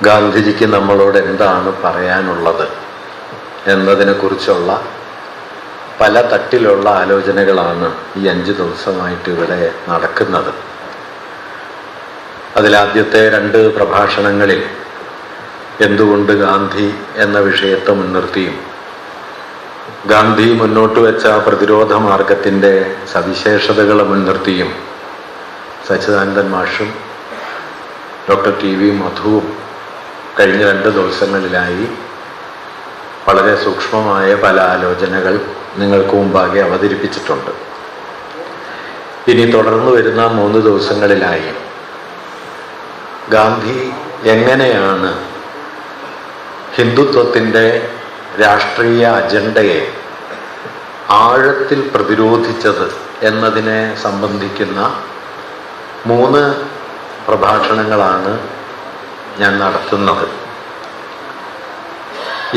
ഗാന്ധിജിക്ക് നമ്മളോട് എന്താണ് പറയാനുള്ളത് എന്നതിനെക്കുറിച്ചുള്ള പല തട്ടിലുള്ള ആലോചനകളാണ് ഈ 5 ദിവസമായിട്ട് ഇവിടെ നടക്കുന്നത്. അതിലാദ്യത്തെ 2 പ്രഭാഷണങ്ങളിൽ എന്തുകൊണ്ട് ഗാന്ധി എന്ന വിഷയത്തെ മുൻനിർത്തിയും ഗാന്ധി മുന്നോട്ട് വെച്ച പ്രതിരോധ മാർഗത്തിൻ്റെ സവിശേഷതകളെ മുൻനിർത്തിയും സച്ചിദാനന്ദൻ മാഷും ഡോക്ടർ TV മധുവും കഴിഞ്ഞ 2 ദിവസങ്ങളിലായി വളരെ സൂക്ഷ്മമായ പല ആലോചനകൾ നിങ്ങൾക്ക് മുമ്പാകെ അവതരിപ്പിച്ചിട്ടുണ്ട്. ഇനി തുടർന്നു വരുന്ന 3 ദിവസങ്ങളിലായി ഗാന്ധി എങ്ങനെയാണ് ഹിന്ദുത്വത്തിൻ്റെ രാഷ്ട്രീയ അജണ്ടയെ ആഴത്തിൽ പ്രതിരോധിച്ചത് എന്നതിനെ സംബന്ധിക്കുന്ന 3 പ്രഭാഷണങ്ങളാണ് ഞാൻ നടത്തുന്നത്.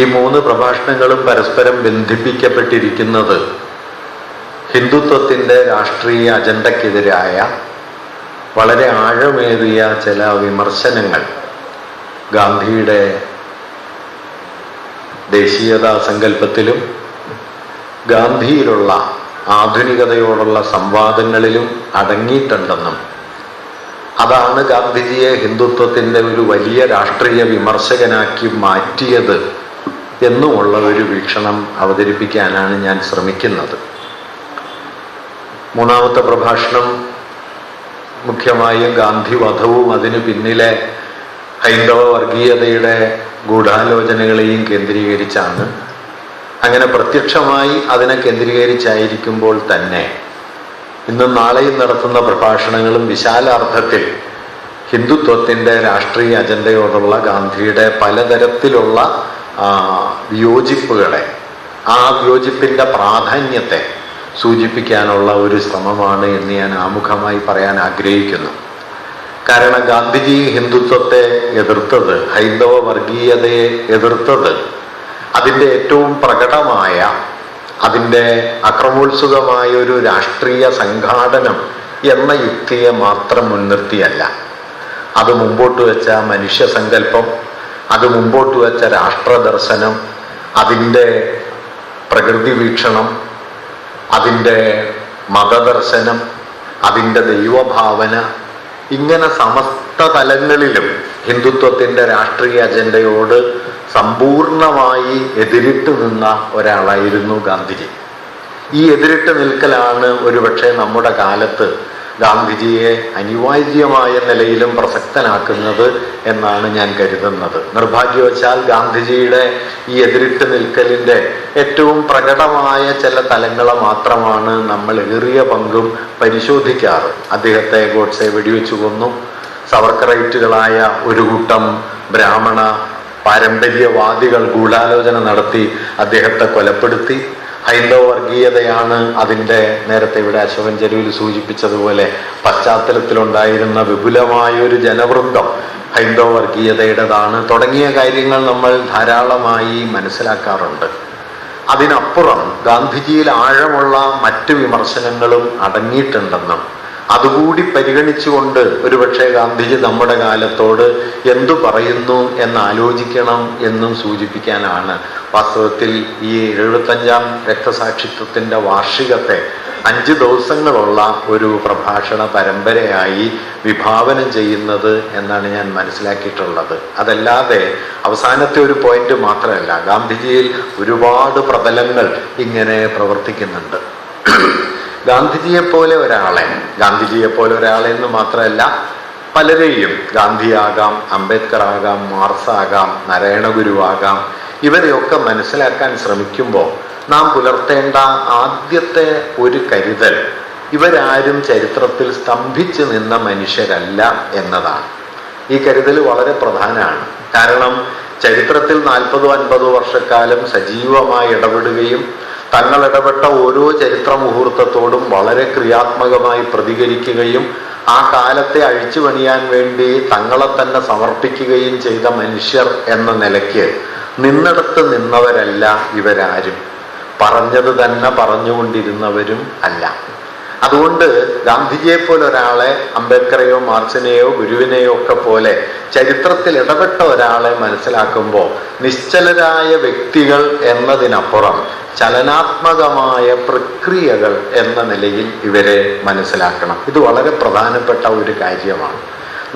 ഈ 3 പ്രഭാഷണങ്ങളും പരസ്പരം ബന്ധിപ്പിക്കപ്പെട്ടിരിക്കുന്നത് ഹിന്ദുത്വത്തിൻ്റെ രാഷ്ട്രീയ അജണ്ടയ്ക്കെതിരായ വളരെ ആഴമേറിയ ചില വിമർശനങ്ങൾ ഗാന്ധിയുടെ ദേശീയതാ സങ്കല്പത്തിലും ഗാന്ധിയിലുള്ള ആധുനികതയോടുള്ള സംവാദങ്ങളിലും അടങ്ങിയിട്ടുണ്ടെന്നും അതാണ് ഗാന്ധിജിയെ ഹിന്ദുത്വത്തിൻ്റെ ഒരു വലിയ രാഷ്ട്രീയ വിമർശകനാക്കി മാറ്റിയത് എന്നുമുള്ള ഒരു വീക്ഷണം അവതരിപ്പിക്കാനാണ് ഞാൻ ശ്രമിക്കുന്നത്. 3ാമത്തെ പ്രഭാഷണം മുഖ്യമായും ഗാന്ധി വധവും അതിന് പിന്നിലെ ഹൈന്ദവ വർഗീയതയുടെ ഗൂഢാലോചനകളെയും കേന്ദ്രീകരിച്ചാണ്. അങ്ങനെ പ്രത്യക്ഷമായി അതിനെ കേന്ദ്രീകരിച്ചായിരിക്കുമ്പോൾ തന്നെ ഇന്നും നാളെയും നടത്തുന്ന പ്രഭാഷണങ്ങളും വിശാലാർത്ഥത്തിൽ ഹിന്ദുത്വത്തിൻ്റെ രാഷ്ട്രീയ അജണ്ടയോടുള്ള ഗാന്ധിയുടെ പലതരത്തിലുള്ള വിയോജിപ്പുകളെ, ആ വിയോജിപ്പിൻ്റെ പ്രാധാന്യത്തെ സൂചിപ്പിക്കാനുള്ള ഒരു ശ്രമമാണ് എന്ന് ഞാൻ ആമുഖമായി പറയാൻ ആഗ്രഹിക്കുന്നു. കാരണം ഗാന്ധിജി ഹിന്ദുത്വത്തെ എതിർത്തത്, ഹൈന്ദവ വർഗീയതയെ എതിർത്തത് അതിൻ്റെ ഏറ്റവും പ്രകടമായ, അതിൻ്റെ അക്രമോത്സുകമായ ഒരു രാഷ്ട്രീയ സംഘാടനം എന്ന യുക്തിയെ മാത്രം മുൻനിർത്തിയല്ല. അത് മുമ്പോട്ട് വെച്ച മനുഷ്യസങ്കല്പം, അത് മുമ്പോട്ട് വെച്ച രാഷ്ട്രദർശനം, അതിൻ്റെ പ്രകൃതി വീക്ഷണം, അതിൻ്റെ മതദർശനം, അതിൻ്റെ ദൈവഭാവന, ഇങ്ങനെ സമസ്ത തലങ്ങളിലും ഹിന്ദുത്വത്തിൻ്റെ രാഷ്ട്രീയ അജണ്ടയോട് സമ്പൂർണമായി എതിരിട്ട് നിന്ന ഒരാളായിരുന്നു ഗാന്ധിജി. ഈ എതിരിട്ട് നിൽക്കലാണ് ഒരുപക്ഷെ നമ്മുടെ കാലത്ത് ഗാന്ധിജിയെ അനിവാര്യമായ നിലയിലും പ്രസക്തനാക്കുന്നത് എന്നാണ് ഞാൻ കരുതുന്നത്. നിർഭാഗ്യവശാൽ ഗാന്ധിജിയുടെ ഈ എതിരിട്ട് നിൽക്കലിൻ്റെ ഏറ്റവും പ്രകടമായ ചില തലങ്ങളെ മാത്രമാണ് നമ്മൾ ഏറിയ പങ്കും പരിശോധിക്കാറ്. അദ്ദേഹത്തെ ഗോഡ്സെ വെടിവെച്ചു കൊന്നു, സവർക്കറൈറ്റുകളായ ഒരു കൂട്ടം ബ്രാഹ്മണ പാരമ്പര്യവാദികൾ ഗൂഢാലോചന നടത്തി അദ്ദേഹത്തെ കൊലപ്പെടുത്തി. ഹൈന്ദവ വർഗീയതയാണ് അതിൻ്റെ, നേരത്തെ ഇവിടെ അശോകൻ ചെരുവിൽ സൂചിപ്പിച്ചതുപോലെ, പശ്ചാത്തലത്തിലുണ്ടായിരുന്ന വിപുലമായൊരു ജനവൃന്ദം ഹൈന്ദവ വർഗീയതയുടേതാണ് തുടങ്ങിയ കാര്യങ്ങൾ നമ്മൾ ധാരാളമായി മനസ്സിലാക്കാറുണ്ട്. അതിനപ്പുറം ഗാന്ധിജിയിൽ ആഴമുള്ള മറ്റ് വിമർശനങ്ങളും അടങ്ങിയിട്ടുണ്ടെന്നും അതുകൂടി പരിഗണിച്ചുകൊണ്ട് ഒരുപക്ഷെ ഗാന്ധിജി നമ്മുടെ കാലത്തോട് എന്തു പറയുന്നു എന്നാലോചിക്കണം എന്നും സൂചിപ്പിക്കാനാണ് വാസ്തവത്തിൽ ഈ 75ാം രക്തസാക്ഷിത്വത്തിൻ്റെ വാർഷികത്തെ 5 ദിവസങ്ങളുള്ള ഒരു പ്രഭാഷണ പരമ്പരയായി വിഭാവനം ചെയ്യുന്നത് എന്നാണ് ഞാൻ മനസ്സിലാക്കിയിട്ടുള്ളത്. അതല്ലാതെ അവസാനത്തെ ഒരു പോയിന്റ് മാത്രമല്ല, ഗാന്ധിജിയിൽ ഒരുപാട് പ്രതലങ്ങൾ ഇങ്ങനെ പ്രവർത്തിക്കുന്നുണ്ട്. ഗാന്ധിജിയെപ്പോലെ ഒരാളെ എന്ന് മാത്രമല്ല, പലരെയും, ഗാന്ധിയാകാം, അംബേദ്കർ ആകാം, മാർക്സ് ആകാം, നാരായണ ഗുരുവാകാം, ഇവരെയൊക്കെ മനസ്സിലാക്കാൻ ശ്രമിക്കുമ്പോൾ നാം പുലർത്തേണ്ട ആദ്യത്തെ ഒരു കരുതൽ, ഇവരാരും ചരിത്രത്തിൽ സ്തംഭിച്ചു നിന്ന മനുഷ്യരല്ല എന്നതാണ്. ഈ കരുതൽ വളരെ പ്രധാനമാണ്. കാരണം ചരിത്രത്തിൽ 40-50 വർഷക്കാലം സജീവമായി ഇടപെടുകയും തങ്ങൾ ഇടപെട്ട ഓരോ ചരിത്ര മുഹൂർത്തത്തോടും വളരെ ക്രിയാത്മകമായി പ്രതികരിക്കുകയും ആ കാലത്തെ അഴിച്ചുപണിയാൻ വേണ്ടി തങ്ങളെ തന്നെ സമർപ്പിക്കുകയും ചെയ്ത മനുഷ്യർ എന്ന നിലയ്ക്ക് നിന്നിടത്ത് നിന്നവരല്ല ഇവരാരും, പറഞ്ഞത് തന്നെ പറഞ്ഞുകൊണ്ടിരുന്നവരും അല്ല. അതുകൊണ്ട് ഗാന്ധിജിയെ പോലെ ഒരാളെ, അംബേദ്കറെയോ മാർക്സിനെയോ ഗുരുവിനെയോ ഒക്കെ പോലെ ചരിത്രത്തിൽ ഇടപെട്ട ഒരാളെ മനസ്സിലാക്കുമ്പോൾ നിശ്ചലരായ വ്യക്തികൾ എന്നതിനപ്പുറം ചലനാത്മകമായ പ്രക്രിയകൾ എന്ന നിലയിൽ ഇവരെ മനസ്സിലാക്കണം. ഇത് വളരെ പ്രധാനപ്പെട്ട ഒരു കാര്യമാണ്.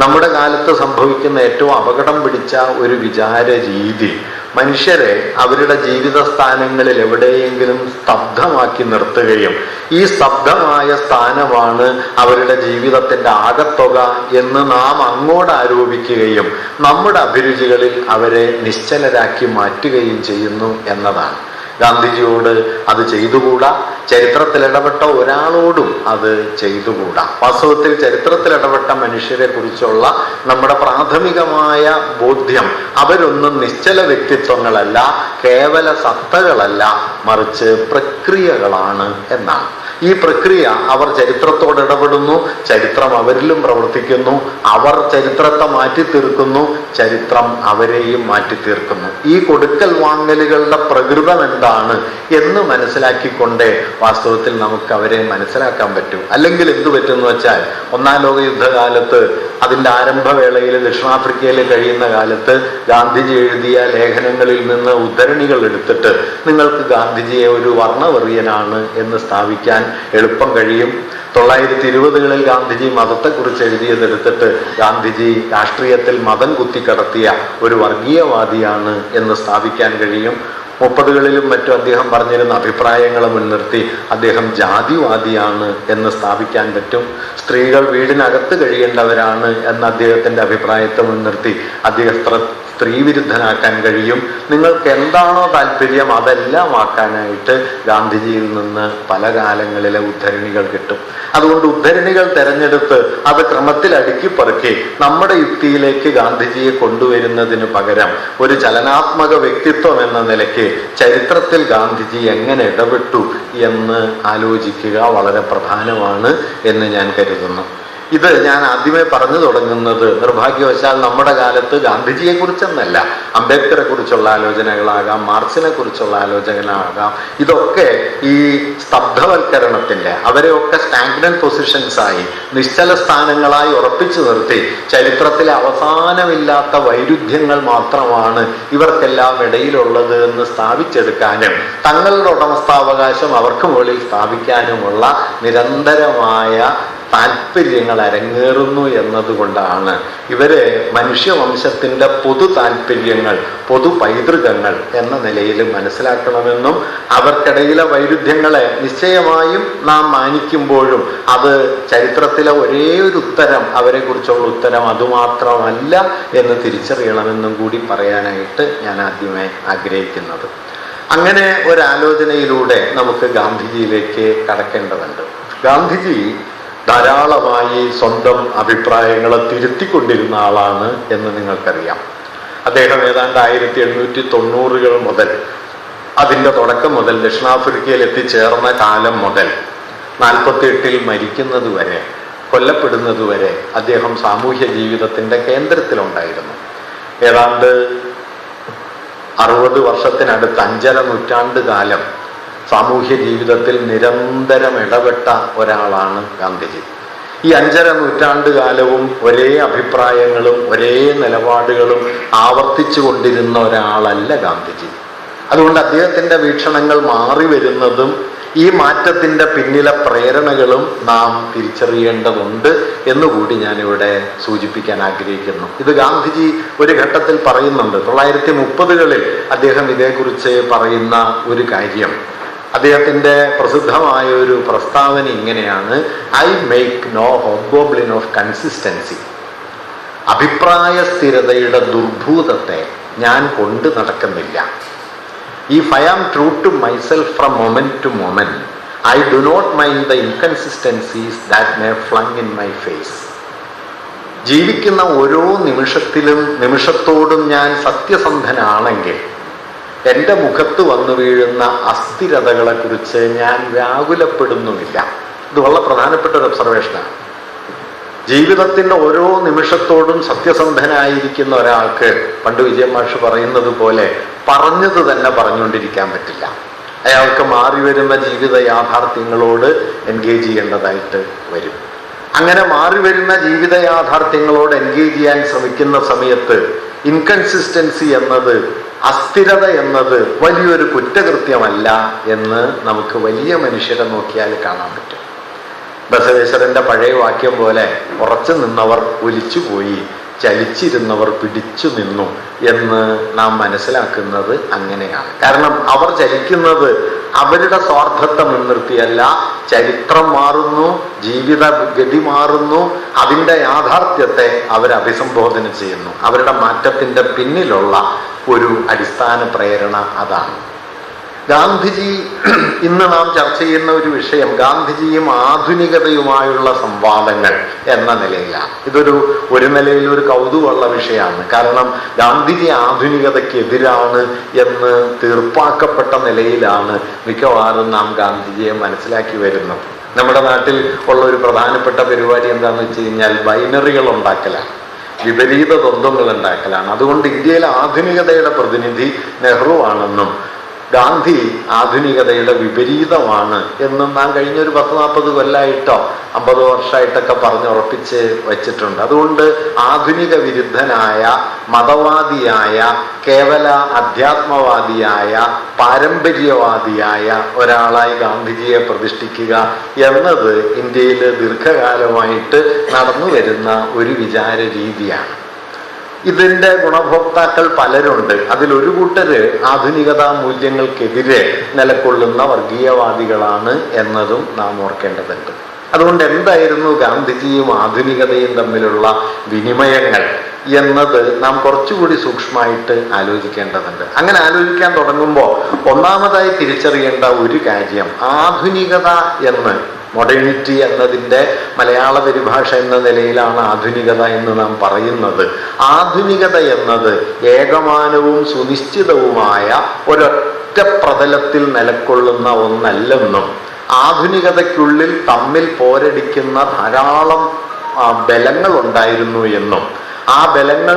നമ്മുടെ കാലത്ത് സംഭവിക്കുന്ന ഏറ്റവും അപകടം പിടിച്ച ഒരു വിചാര രീതി മനുഷ്യരെ അവരുടെ ജീവിത സ്ഥാനങ്ങളിൽ എവിടെയെങ്കിലും സ്തബ്ധമാക്കി നിർത്തുകയും ഈ സ്തബ്ധമായ സ്ഥാനമാണ് അവരുടെ ജീവിതത്തിന്റെ ആകത്തുക എന്ന് നാം അങ്ങോട്ട് ആരോപിക്കുകയും നമ്മുടെ അഭിരുചികളിൽ അവരെ നിശ്ചലരാക്കി മാറ്റുകയും ചെയ്യുന്നു എന്നതാണ്. ഗാന്ധിജിയോട് അത് ചെയ്തുകൂടാ, ചരിത്രത്തിൽ ഇടപെട്ട ഒരാളോടും അത് ചെയ്തുകൂടാ. വാസ്തവത്തിൽ ചരിത്രത്തിൽ ഇടപെട്ട മനുഷ്യരെ കുറിച്ചുള്ള നമ്മുടെ പ്രാഥമികമായ ബോധ്യം അവരൊന്നും നിശ്ചല വ്യക്തിത്വങ്ങളല്ല, കേവല സത്തകളല്ല, മറിച്ച് പ്രക്രിയകളാണ് എന്നാണ്. ഈ പ്രക്രിയ അവർ ചരിത്രത്തോട് ഇടപെടുന്നു, ചരിത്രം അവരിലും പ്രവർത്തിക്കുന്നു, അവർ ചരിത്രത്തെ മാറ്റിത്തീർക്കുന്നു, ചരിത്രം അവരെയും മാറ്റിത്തീർക്കുന്നു. ഈ കൊടുക്കൽ വാങ്ങലുകളുടെ പ്രകൃതം എന്താണ് എന്ന് മനസ്സിലാക്കിക്കൊണ്ടേ വാസ്തവത്തിൽ നമുക്ക് അവരെ മനസ്സിലാക്കാൻ പറ്റൂ. അല്ലെങ്കിൽ എന്തു പറ്റുമെന്ന് വെച്ചാൽ, ഒന്നാം ലോക യുദ്ധകാലത്ത് അതിൻ്റെ ആരംഭവേളയിൽ ദക്ഷിണാഫ്രിക്കയിൽ കഴിയുന്ന കാലത്ത് ഗാന്ധിജി എഴുതിയ ലേഖനങ്ങളിൽ നിന്ന് ഉദ്ധരണികൾ എടുത്തിട്ട് നിങ്ങൾക്ക് ഗാന്ധിജിയെ ഒരു വർണ്ണവെറിയനാണ് എന്ന് സ്ഥാപിക്കാൻ എളുപ്പം കഴിയും. 1920-കളിൽ ഗാന്ധിജി മതത്തെക്കുറിച്ച് എഴുതിയതെടുത്തിട്ട് ഗാന്ധിജി രാഷ്ട്രീയത്തിൽ മതം കുത്തിക്കടത്തിയ ഒരു വർഗീയവാദിയാണ് എന്ന് സ്ഥാപിക്കാൻ കഴിയും. 30-കളിലും മറ്റും അദ്ദേഹം പറഞ്ഞിരുന്ന അഭിപ്രായങ്ങളെ മുൻനിർത്തി അദ്ദേഹം ജാതിവാദിയാണ് എന്ന് സ്ഥാപിക്കാൻ പറ്റും. സ്ത്രീകൾ വീടിനകത്ത് കഴിയേണ്ടവരാണ് എന്ന അദ്ദേഹത്തിന്റെ അഭിപ്രായത്തെ മുൻനിർത്തി അദ്ദേഹത്തെ സ്ത്രീവിരുദ്ധനാക്കാൻ കഴിയും. നിങ്ങൾക്ക് എന്താണോ താല്പര്യം അതെല്ലാം ആക്കാനായിട്ട് ഗാന്ധിജിയിൽ നിന്ന് പല കാലങ്ങളിലെ ഉദ്ധരണികൾ കിട്ടും. അതുകൊണ്ട് ഉദ്ധരണികൾ തെരഞ്ഞെടുത്ത് അത് ക്രമത്തിൽ അടുക്കിപ്പറുക്കി നമ്മുടെ യുക്തിയിലേക്ക് ഗാന്ധിജിയെ കൊണ്ടുവരുന്നതിന് പകരം ഒരു ചലനാത്മക വ്യക്തിത്വം എന്ന നിലയ്ക്ക് ചരിത്രത്തിൽ ഗാന്ധിജി എങ്ങനെ ഇടപെട്ടു എന്ന് ആലോചിക്കുക വളരെ പ്രധാനമാണ് എന്ന് ഞാൻ കരുതുന്നു. ഇത് ഞാൻ ആദ്യമേ പറഞ്ഞു തുടങ്ങുന്നത് നിർഭാഗ്യവശാൽ നമ്മുടെ കാലത്ത് ഗാന്ധിജിയെ കുറിച്ചെന്നല്ല, അംബേദ്കറെ കുറിച്ചുള്ള ആലോചനകളാകാം, മാർക്സിനെ കുറിച്ചുള്ള ആലോചനകളാകാം. ഇതൊക്കെ ഈ സ്തബ്ധവൽക്കരണത്തിന്റെ, അവരെയൊക്കെ സ്റ്റാഗ്നന്റ് പൊസിഷൻസായി നിശ്ചല സ്ഥാനങ്ങളായി ഉറപ്പിച്ചു നിർത്തി ചരിത്രത്തിലെ അവസാനമില്ലാത്ത വൈരുദ്ധ്യങ്ങൾ മാത്രമാണ് ഇവർക്കെല്ലാം ഇടയിലുള്ളത് എന്ന് സ്ഥാപിച്ചെടുക്കാനും തങ്ങളുടെ ഉടമസ്ഥാവകാശം അവർക്ക് മുകളിൽ സ്ഥാപിക്കാനുമുള്ള നിരന്തരമായ താല്പര്യങ്ങൾ അരങ്ങേറുന്നു എന്നതുകൊണ്ടാണ് ഇവരെ മനുഷ്യവംശത്തിന്റെ പൊതു താല്പര്യങ്ങൾ, പൊതു പൈതൃകങ്ങൾ എന്ന നിലയിൽ മനസ്സിലാക്കണമെന്നും അവർക്കിടയിലെ വൈരുദ്ധ്യങ്ങളെ നിശ്ചയമായും നാം മാനിക്കുമ്പോഴും അത് ചരിത്രത്തിലെ ഒരേ ഒരു ഉത്തരം, അവരെ കുറിച്ചുള്ള ഉത്തരം അതുമാത്രമല്ല എന്ന് തിരിച്ചറിയണമെന്നും കൂടി പറയാനായിട്ട് ഞാൻ ആദ്യമേ ആഗ്രഹിക്കുന്നത്. അങ്ങനെ ഒരാലോചനയിലൂടെ നമുക്ക് ഗാന്ധിജിയിലേക്ക് കടക്കേണ്ടതുണ്ട്. ഗാന്ധിജി ധാരാളമായി സ്വന്തം അഭിപ്രായങ്ങളെ തിരുത്തിക്കൊണ്ടിരുന്ന ആളാണ് എന്ന് നിങ്ങൾക്കറിയാം. അദ്ദേഹം ഏതാണ്ട് 1890-കൾ മുതൽ, അതിൻ്റെ തുടക്കം മുതൽ, ദക്ഷിണാഫ്രിക്കയിൽ എത്തിച്ചേർന്ന കാലം മുതൽ 48-ൽ മരിക്കുന്നത് വരെ, കൊല്ലപ്പെടുന്നത് വരെ അദ്ദേഹം സാമൂഹ്യ ജീവിതത്തിൻ്റെ കേന്ദ്രത്തിലുണ്ടായിരുന്നു. ഏതാണ്ട് 60 വർഷത്തിനടുത്ത് 5.5 നൂറ്റാണ്ട് കാലം സാമൂഹ്യ ജീവിതത്തിൽ നിരന്തരം ഇടപെട്ട ഒരാളാണ് ഗാന്ധിജി. ഈ 5.5 നൂറ്റാണ്ട് കാലവും ഒരേ അഭിപ്രായങ്ങളും ഒരേ നിലപാടുകളും ആവർത്തിച്ചു കൊണ്ടിരുന്ന ഒരാളല്ല ഗാന്ധിജി. അതുകൊണ്ട് അദ്ദേഹത്തിന്റെ വീക്ഷണങ്ങൾ മാറി വരുന്നതും ഈ മാറ്റത്തിന്റെ പിന്നിലെ പ്രേരണകളും നാം തിരിച്ചറിയേണ്ടതുണ്ട് എന്നുകൂടി ഞാനിവിടെ സൂചിപ്പിക്കാൻ ആഗ്രഹിക്കുന്നു. ഇത് ഗാന്ധിജി ഒരു ഘട്ടത്തിൽ പറയുന്നുണ്ട്. 1930-കളിൽ അദ്ദേഹം ഇതേക്കുറിച്ച് പറയുന്ന ഒരു കാര്യം, അദ്ദേഹത്തിന്റെ പ്രസിദ്ധമായ ഒരു പ്രസ്താവന ഇങ്ങനെയാണ്: I make no hobgoblin of consistency. അഭിപ്രായ സ്ഥിരതയുടെ ദുർഭൂതത്തെ ഞാൻ കൊണ്ട് നടക്കുന്നില്ല. If I am true to myself from moment to moment, I do not mind the inconsistencies that may flung in my face. ജീവിക്കുന്ന ഓരോ നിമിഷത്തോടും ഞാൻ സത്യസന്ധനാണെങ്കിൽ എൻ്റെ മുഖത്ത് വന്നു വീഴുന്ന അസ്ഥിരതകളെ കുറിച്ച് ഞാൻ വ്യാകുലപ്പെടുന്നുമില്ല. ഇത് വളരെ പ്രധാനപ്പെട്ട ഒരു ഒബ്സർവേഷനാണ്. ജീവിതത്തിൻ്റെ ഓരോ നിമിഷത്തോടും സത്യസന്ധനായിരിക്കുന്ന ഒരാൾക്ക്, പണ്ട് വിജയൻ മാഷ് പറയുന്നത് പോലെ, പറഞ്ഞത് തന്നെ പറഞ്ഞുകൊണ്ടിരിക്കാൻ പറ്റില്ല. അയാൾക്ക് മാറി വരുന്ന ജീവിത യാഥാർത്ഥ്യങ്ങളോട് എൻഗേജ് ചെയ്യേണ്ടതായിട്ട് വരും. അങ്ങനെ മാറി വരുന്ന ജീവിത യാഥാർത്ഥ്യങ്ങളോട് എൻഗേജ് ചെയ്യാൻ ശ്രമിക്കുന്ന സമയത്ത് ഇൻകൺസിസ്റ്റൻസി എന്നത്, അസ്ഥിരത എന്നത് വലിയൊരു കുറ്റകൃത്യമല്ല എന്ന് നമുക്ക് വലിയ മനുഷ്യരെ നോക്കിയാൽ കാണാൻ പറ്റും. ബസവേശ്വരന്റെ പഴയ വാക്യം പോലെ ഉറച്ചു നിന്നവർ ഒലിച്ചുപോയി, ചലിച്ചിരുന്നവർ പിടിച്ചു നിന്നു എന്ന് നാം മനസ്സിലാക്കുന്നത് അങ്ങനെയാണ്. കാരണം അവർ ചലിക്കുന്നത് അവരുടെ സ്വാർത്ഥത്തെ മുൻനിർത്തിയല്ല. ചരിത്രം മാറുന്നു, ജീവിത ഗതി മാറുന്നു, അതിൻ്റെ യാഥാർത്ഥ്യത്തെ അവർ അഭിസംബോധന ചെയ്യുന്നു. അവരുടെ മാറ്റത്തിൻ്റെ പിന്നിലുള്ള ഒരു അടിസ്ഥാന പ്രേരണ അതാണ്. ഗാന്ധിജി ഇന്ന് നാം ചർച്ച ചെയ്യുന്ന ഒരു വിഷയം ഗാന്ധിജിയും ആധുനികതയുമായുള്ള സംവാദങ്ങൾ എന്ന നിലയിലാണ്. ഒരു നിലയിൽ ഒരു കൗതുകമുള്ള വിഷയമാണ്. കാരണം ഗാന്ധിജി ആധുനികതയ്ക്കെതിരാണ് എന്ന് തീർപ്പാക്കപ്പെട്ട നിലയിലാണ് മിക്കവാറും നാം ഗാന്ധിജിയെ മനസ്സിലാക്കി വരുന്നത്. നമ്മുടെ നാട്ടിൽ ഉള്ള ഒരു പ്രധാനപ്പെട്ട പരിപാടി എന്താണെന്ന് വെച്ച് കഴിഞ്ഞാൽ ബൈനറികൾ ഉണ്ടാക്കലാണ്, വിപരീത ദ്വന്ദ്ങ്ങൾ ഉണ്ടാക്കലാണ്. അതുകൊണ്ട് ഇന്ത്യയിലെ ആധുനികതയുടെ പ്രതിനിധി നെഹ്റു ആണെന്നും ഗാന്ധി ആധുനികതയുടെ വിപരീതമാണ് എന്നും നാം കഴിഞ്ഞൊരു 10-40 കൊല്ലമായിട്ടോ 50 വർഷമായിട്ടൊക്കെ പറഞ്ഞുറപ്പിച്ച് വച്ചിട്ടുണ്ട്. അതുകൊണ്ട് ആധുനിക വിരുദ്ധനായ, മതവാദിയായ, കേവല അധ്യാത്മവാദിയായ, പാരമ്പര്യവാദിയായ ഒരാളായി ഗാന്ധിജിയെ പ്രതിഷ്ഠിക്കുക എന്നത് ഇന്ത്യയിൽ ദീർഘകാലമായിട്ട് നടന്നു വരുന്ന ഒരു വിചാര രീതിയാണ്. ഇതിൻ്റെ ഗുണഭോക്താക്കൾ പലരുണ്ട്. അതിലൊരു കൂട്ടര് ആധുനികതാ മൂല്യങ്ങൾക്കെതിരെ നിലകൊള്ളുന്ന വർഗീയവാദികളാണ് എന്നതും നാം ഓർക്കേണ്ടതുണ്ട്. അതുകൊണ്ട് എന്തായിരുന്നു ഗാന്ധിജിയും ആധുനികതയും തമ്മിലുള്ള വിനിമയങ്ങൾ എന്നത് നാം കുറച്ചുകൂടി സൂക്ഷ്മമായിട്ട് ആലോചിക്കേണ്ടതുണ്ട്. അങ്ങനെ ആലോചിക്കാൻ തുടങ്ങുമ്പോൾ ഒന്നാമതായി തിരിച്ചറിയേണ്ട ഒരു കാര്യം, ആധുനികത എന്ന്, മോഡേണിറ്റി എന്നതിൻ്റെ മലയാള പരിഭാഷ എന്ന നിലയിലാണ് ആധുനികത എന്ന് നാം പറയുന്നത്. ആധുനികത എന്നത് ഏകമാനവും സുനിശ്ചിതവുമായ ഒരൊറ്റ പ്രതലത്തിൽ നിലകൊള്ളുന്ന ഒന്നല്ലെന്നും ആധുനികതയ്ക്കുള്ളിൽ തമ്മിൽ പോരടിക്കുന്ന ധാരാളം ബലങ്ങൾ ഉണ്ടായിരുന്നു എന്നും ആ ബലങ്ങൾ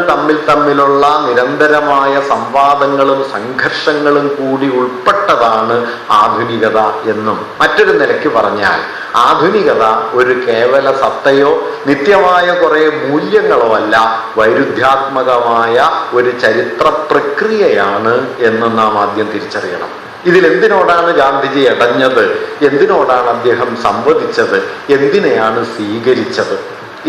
തമ്മിലുള്ള നിരന്തരമായ സംവാദങ്ങളും സംഘർഷങ്ങളും കൂടി ഉൾപ്പെട്ടതാണ് ആധുനികത എന്നും മറ്റൊരു നിലയ്ക്ക് പറഞ്ഞാൽ ആധുനികത ഒരു കേവല സത്തയോ നിത്യമായ കുറെ മൂല്യങ്ങളോ അല്ല, വൈരുദ്ധ്യാത്മകമായ ഒരു ചരിത്ര പ്രക്രിയയാണ് എന്ന് നാം ആദ്യം തിരിച്ചറിയണം. ഇതിലെന്തിനോടാണ് ഗാന്ധിജി ഇടഞ്ഞത്, എന്തിനോടാണ് അദ്ദേഹം സംവദിച്ചത്, എന്തിനെയാണ് സ്വീകരിച്ചത്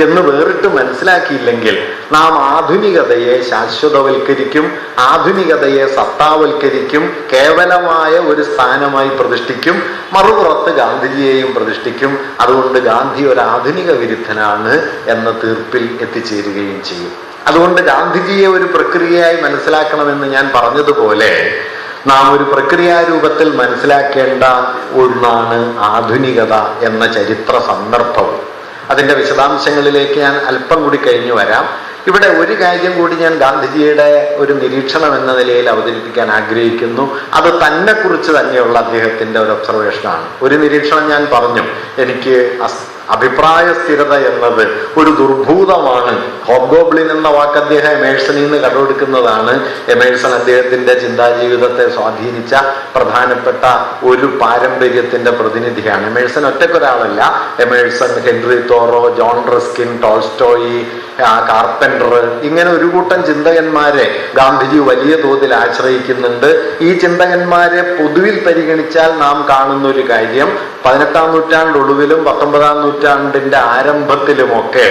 എന്ന് വേറിട്ട് മനസ്സിലാക്കിയില്ലെങ്കിൽ നാം ആധുനികതയെ ശാശ്വതവൽക്കരിക്കും, ആധുനികതയെ സത്താവൽക്കരിക്കും, കേവലമായ ഒരു സ്ഥാനമായി പ്രതിഷ്ഠിക്കും, മറുപുറത്ത് ഗാന്ധിജിയെയും പ്രതിഷ്ഠിക്കും. അതുകൊണ്ട് ഗാന്ധി ഒരു ആധുനിക വിരുദ്ധനാണ് എന്ന തീർപ്പിൽ എത്തിച്ചേരുകയും ചെയ്യും. അതുകൊണ്ട് ഗാന്ധിജിയെ ഒരു പ്രക്രിയയായി മനസ്സിലാക്കണമെന്ന് ഞാൻ പറഞ്ഞതുപോലെ നാം ഒരു പ്രക്രിയാരൂപത്തിൽ മനസ്സിലാക്കേണ്ട ഒന്നാണ് ആധുനികത എന്ന ചരിത്ര സന്ദർഭവും. അതിൻ്റെ വിശദാംശങ്ങളിലേക്ക് ഞാൻ അല്പം കൂടി കഴിഞ്ഞു വരാം. ഇവിടെ ഒരു കാര്യം കൂടി ഞാൻ ഗാന്ധിജിയുടെ ഒരു നിരീക്ഷണം എന്ന നിലയിൽ അവതരിപ്പിക്കാൻ ആഗ്രഹിക്കുന്നു. അത് തന്നെ കുറിച്ച് തന്നെയുള്ള അദ്ദേഹത്തിൻ്റെ ഒരു ഒബ്സർവേഷനാണ്. ഒരു നിരീക്ഷണം ഞാൻ പറഞ്ഞു, എനിക്ക് അഭിപ്രായ സ്ഥിരത എന്നത് ഒരു ദുർഭൂതമാണ്. ഹോബ്ഗോബ്ലിൻ എന്ന വാക്ക് അദ്ദേഹം എമേഴ്സണിൽ നിന്ന് കടമെടുക്കുന്നതാണ്. എമേഴ്സൺ അദ്ദേഹത്തിന്റെ ചിന്താജീവിതത്തെ സ്വാധീനിച്ച പ്രധാനപ്പെട്ട ഒരു പാരമ്പര്യത്തിന്റെ പ്രതിനിധിയാണ്. എമേഴ്സൺ ഒറ്റക്കൊരാളല്ല. Emerson, Henry Thoreau, John Ruskin, Tolstoy, Carpenter, ഇങ്ങനെ ഒരു കൂട്ടം ചിന്തകന്മാരെ ഗാന്ധിജി വലിയ തോതിൽ ആശ്രയിക്കുന്നുണ്ട്. ഈ ചിന്തകന്മാരെ പൊതുവിൽ പരിഗണിച്ചാൽ നാം കാണുന്ന ഒരു കാര്യം, 18-ാം നൂറ്റാണ്ടൊടുവിലും 19-ാം നൂറ്റാണ്ടിന്റെ ആരംഭത്തിലുമൊക്കെ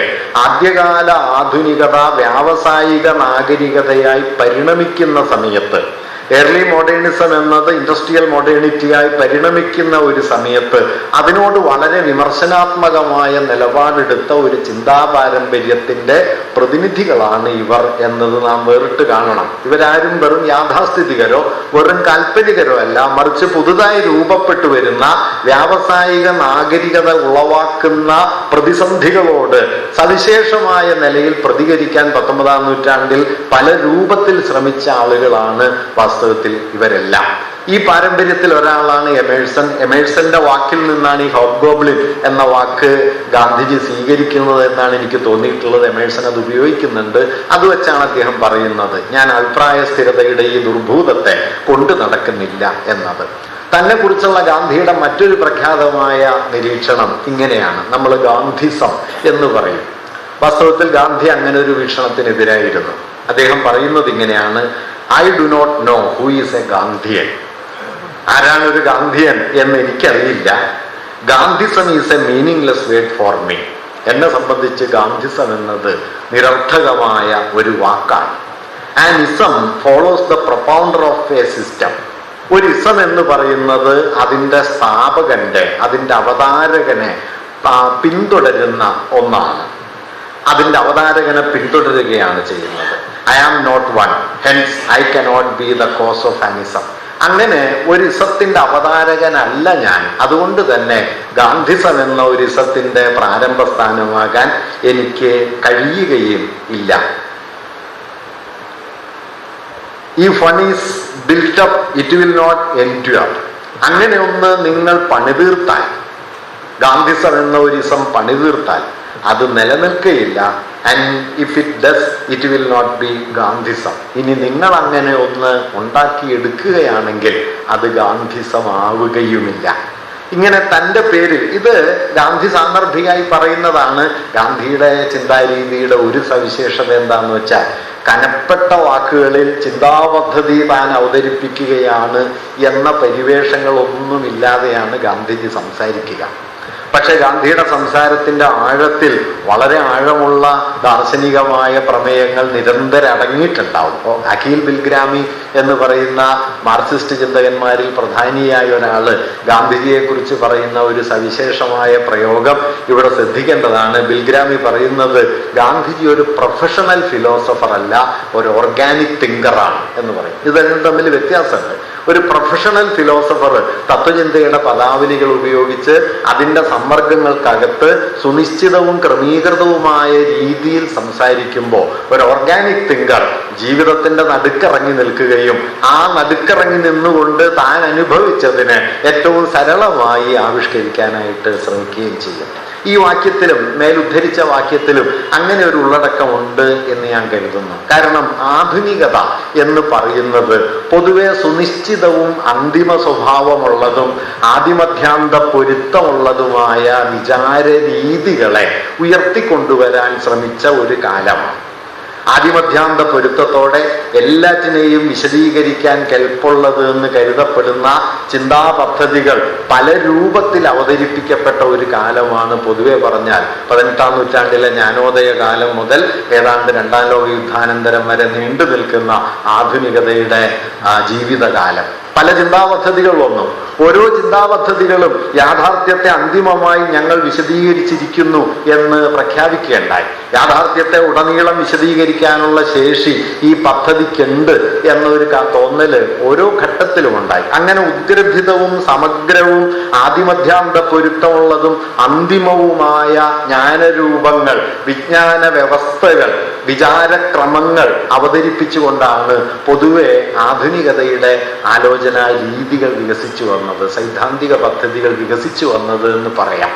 ആദ്യകാല ആധുനികത വ്യാവസായിക നാഗരികതയായി പരിണമിക്കുന്ന സമയത്ത്, ഏർലി മോഡേണിസം എന്നത് ഇൻഡസ്ട്രിയൽ മോഡേണിറ്റിയായി പരിണമിക്കുന്ന ഒരു സമയത്ത് അതിനോട് വളരെ വിമർശനാത്മകമായ നിലപാടെടുത്ത ഒരു ചിന്താ പാരമ്പര്യത്തിന്റെ പ്രതിനിധികളാണ് ഇവർ എന്നത് നാം വേറിട്ട് കാണണം. ഇവരാരും വെറും യാഥാസ്ഥിതികരോ വെറും കാൽപ്പനികരോ അല്ല, മറിച്ച് പുതുതായി രൂപപ്പെട്ടു വരുന്ന വ്യാവസായിക നാഗരികത ഉളവാക്കുന്ന പ്രതിസന്ധികളോട് സവിശേഷമായ നിലയിൽ പ്രതികരിക്കാൻ 19-ാം നൂറ്റാണ്ടിൽ പല രൂപത്തിൽ ശ്രമിച്ച ആളുകളാണ് വാസ്തവത്തിൽ ഇവരെല്ലാം. ഈ പാരമ്പര്യത്തിൽ ഒരാളാണ് എമേഴ്സൺ. എമേഴ്സന്റെ വാക്കിൽ നിന്നാണ് ഈ ഹോബ്ഗോബ്ലിൻ എന്ന വാക്ക് ഗാന്ധിജി സ്വീകരിക്കുന്നത് എന്നാണ് എനിക്ക് തോന്നിയിട്ടുള്ളത്. എമേഴ്സൺ അത് ഉപയോഗിക്കുന്നുണ്ട്. അത് വെച്ചാണ് അദ്ദേഹം പറയുന്നത്, ഞാൻ അഭിപ്രായ സ്ഥിരതയുടെ ഈ ദുർഭൂതത്തെ കൊണ്ടു നടക്കുന്നില്ല എന്നത്. തന്നെ കുറിച്ചുള്ള ഗാന്ധിയുടെ മറ്റൊരു പ്രഖ്യാതമായ നിരീക്ഷണം ഇങ്ങനെയാണ്. നമ്മൾ ഗാന്ധിസം എന്ന് പറയും. വാസ്തവത്തിൽ ഗാന്ധി അങ്ങനെ ഒരു വീക്ഷണത്തിനെതിരായിരുന്നു. അദ്ദേഹം പറയുന്നത് ഇങ്ങനെയാണ്: I do not know who is a Gandhian. ആരാണ് ഒരു ഗാന്ധിയൻ എന്ന് എനിക്കറിയില്ല. Gandhism is a meaningless word for me. എന്നെ സംബന്ധിച്ച് ഗാന്ധിസം എന്നത് നിരർത്ഥകമായ ഒരു വാക്കാണ്. An ism follows the propounder of a system. ഒരു ഇസം എന്ന് പറയുന്നത് അതിൻ്റെ സ്ഥാപകന്റെ, അതിൻ്റെ അവതാരകനെ പിന്തുടരുന്ന ഒന്നാണ്. അതിൻ്റെ അവതാരകനെ പിന്തുടരുകയാണ് ചെയ്യുന്നത്. I am not one, hence I cannot be the cause of an ism. അങ്ങനെ ഒരു ഇസത്തിന്റെ അവതാരകനല്ല ഞാൻ. അതുകൊണ്ട് തന്നെ ഗാന്ധിസം എന്ന ഒരു ഇസത്തിന്റെ പ്രാരംഭ സ്ഥാനമാകാൻ എനിക്ക് കഴിയുകയും ഇല്ല. If one is built up, it will not endure. അങ്ങനെ ഒന്ന് നിങ്ങൾ പണിതീർത്താൽ, ഗാന്ധിസം എന്ന ഒരു ഇസം പണിതീർത്താൽ അത് നിലനിൽക്കുകയില്ല. And if it does, it will not be Gandhism. ഇനി നിങ്ങൾ അങ്ങനെ ഒന്ന് ഉണ്ടാക്കിയെടുക്കുകയാണെങ്കിൽ അത് ഗാന്ധിസം ആവുകയുമില്ല. ഇങ്ങനെ തൻ്റെ പേരിൽ, ഇത് ഗാന്ധി സാന്ദർഭികമായി പറയുന്നതാണ്. ഗാന്ധിയുടെ ചിന്താരീതിയുടെ ഒരു സവിശേഷത എന്താണെന്ന് വെച്ചാൽ, കനപ്പെട്ട വാക്കുകളിൽ ചിന്താപദ്ധതി താൻ അവതരിപ്പിക്കുകയാണ് എന്ന പരിവേഷങ്ങളൊന്നുമില്ലാതെയാണ് ഗാന്ധിജി സംസാരിക്കുക. പക്ഷെ ഗാന്ധിയുടെ സംസാരത്തിന്റെ ആഴത്തിൽ വളരെ ആഴമുള്ള ദാർശനികമായ പ്രമേയങ്ങൾ നിരന്തരം അടങ്ങിയിട്ടുണ്ടാവും. ഇപ്പോൾ അഖിൽ ബിൽഗ്രാമി എന്ന് പറയുന്ന മാർക്സിസ്റ്റ് ചിന്തകന്മാരിൽ പ്രധാനിയായ ഒരാള് ഗാന്ധിജിയെ കുറിച്ച് പറയുന്ന ഒരു സവിശേഷമായ പ്രയോഗം ഇവിടെ ശ്രദ്ധിക്കേണ്ടതാണ്. ബിൽഗ്രാമി പറയുന്നത് ഗാന്ധിജി ഒരു പ്രൊഫഷണൽ ഫിലോസഫർ അല്ല, ഒരു ഓർഗാനിക് തിങ്കറാണ് എന്ന് പറയും. ഇത് രണ്ടും തമ്മിൽ വ്യത്യാസമുണ്ട്. ഒരു പ്രൊഫഷണൽ ഫിലോസഫർ തത്വചിന്തയുടെ പദാവലികൾ ഉപയോഗിച്ച് അതിൻ്റെ സമ്മർദ്ദങ്ങൾക്കകത്ത് സുനിശ്ചിതവും ക്രമീകൃതവുമായ രീതിയിൽ സംസാരിക്കുമ്പോൾ, ഒരു ഓർഗാനിക് തിങ്കർ ജീവിതത്തിന്റെ നടുക്കിറങ്ങി നിൽക്കുകയും ആ നടുക്കിറങ്ങി നിന്നുകൊണ്ട് താൻ അനുഭവിച്ചതിനെ ഏറ്റവും സരളമായി ആവിഷ്കരിക്കാനായിട്ട് ശ്രമിക്കുകയും ചെയ്യും. ഈ വാക്യത്തിലും മേലുദ്ധരിച്ച വാക്യത്തിലും അങ്ങനെ ഒരു ഉള്ളടക്കമുണ്ട് എന്ന് ഞാൻ കരുതുന്നു. കാരണം ആധുനികത എന്ന് പറയുന്നത് പൊതുവെ സുനിശ്ചിതവും അന്തിമ സ്വഭാവമുള്ളതും ആദിമധ്യാന്ത പൊരുത്തമുള്ളതുമായ വിചാര രീതികളെ ഉയർത്തിക്കൊണ്ടുവരാൻ ശ്രമിച്ച ഒരു കാലമാണ്. ആദിമധ്യാന്ത പൊരുത്തത്തോടെ എല്ലാറ്റിനെയും വിശദീകരിക്കാൻ കെൽപ്പുള്ളത് എന്ന് കരുതപ്പെടുന്ന ചിന്താ പദ്ധതികൾ പല രൂപത്തിൽ അവതരിപ്പിക്കപ്പെട്ട ഒരു കാലമാണ്. പൊതുവെ പറഞ്ഞാൽ 18ാം നൂറ്റാണ്ടിലെ ജ്ഞാനോദയ കാലം മുതൽ ഏതാണ്ട് 2ാം ലോക യുദ്ധാനന്തരം വരെ നീണ്ടു നിൽക്കുന്ന ആധുനികതയുടെ ജീവിതകാലം. പല ചിന്താപദ്ധതികൾ വന്നു. ഓരോ ചിന്താപദ്ധതികളും യാഥാർത്ഥ്യത്തെ അന്തിമമായി ഞങ്ങൾ വിശദീകരിച്ചിരിക്കുന്നു എന്ന് പ്രഖ്യാപിക്കുകയുണ്ടായി. യാഥാർത്ഥ്യത്തെ ഉടനീളം വിശദീകരിക്കാനുള്ള ശേഷി ഈ പദ്ധതിക്കുണ്ട് എന്നൊരു തോന്നല് ഓരോ ഘട്ടത്തിലും ഉണ്ടായി. അങ്ങനെ ഉദ്ഗ്രഥിതവും സമഗ്രവും ആദിമധ്യാന്ത പൊരുത്തമുള്ളതും അന്തിമവുമായ ജ്ഞാനരൂപങ്ങൾ, വിജ്ഞാന വ്യവസ്ഥകൾ, വിചാരക്രമങ്ങൾ അവതരിപ്പിച്ചുകൊണ്ടാണ് പൊതുവെ ആധുനികതയുടെ ആലോചന രീതികൾ വികസിച്ചു വന്നത്, സൈദ്ധാന്തിക പദ്ധതികൾ വികസിച്ചു വന്നത് എന്ന് പറയാം.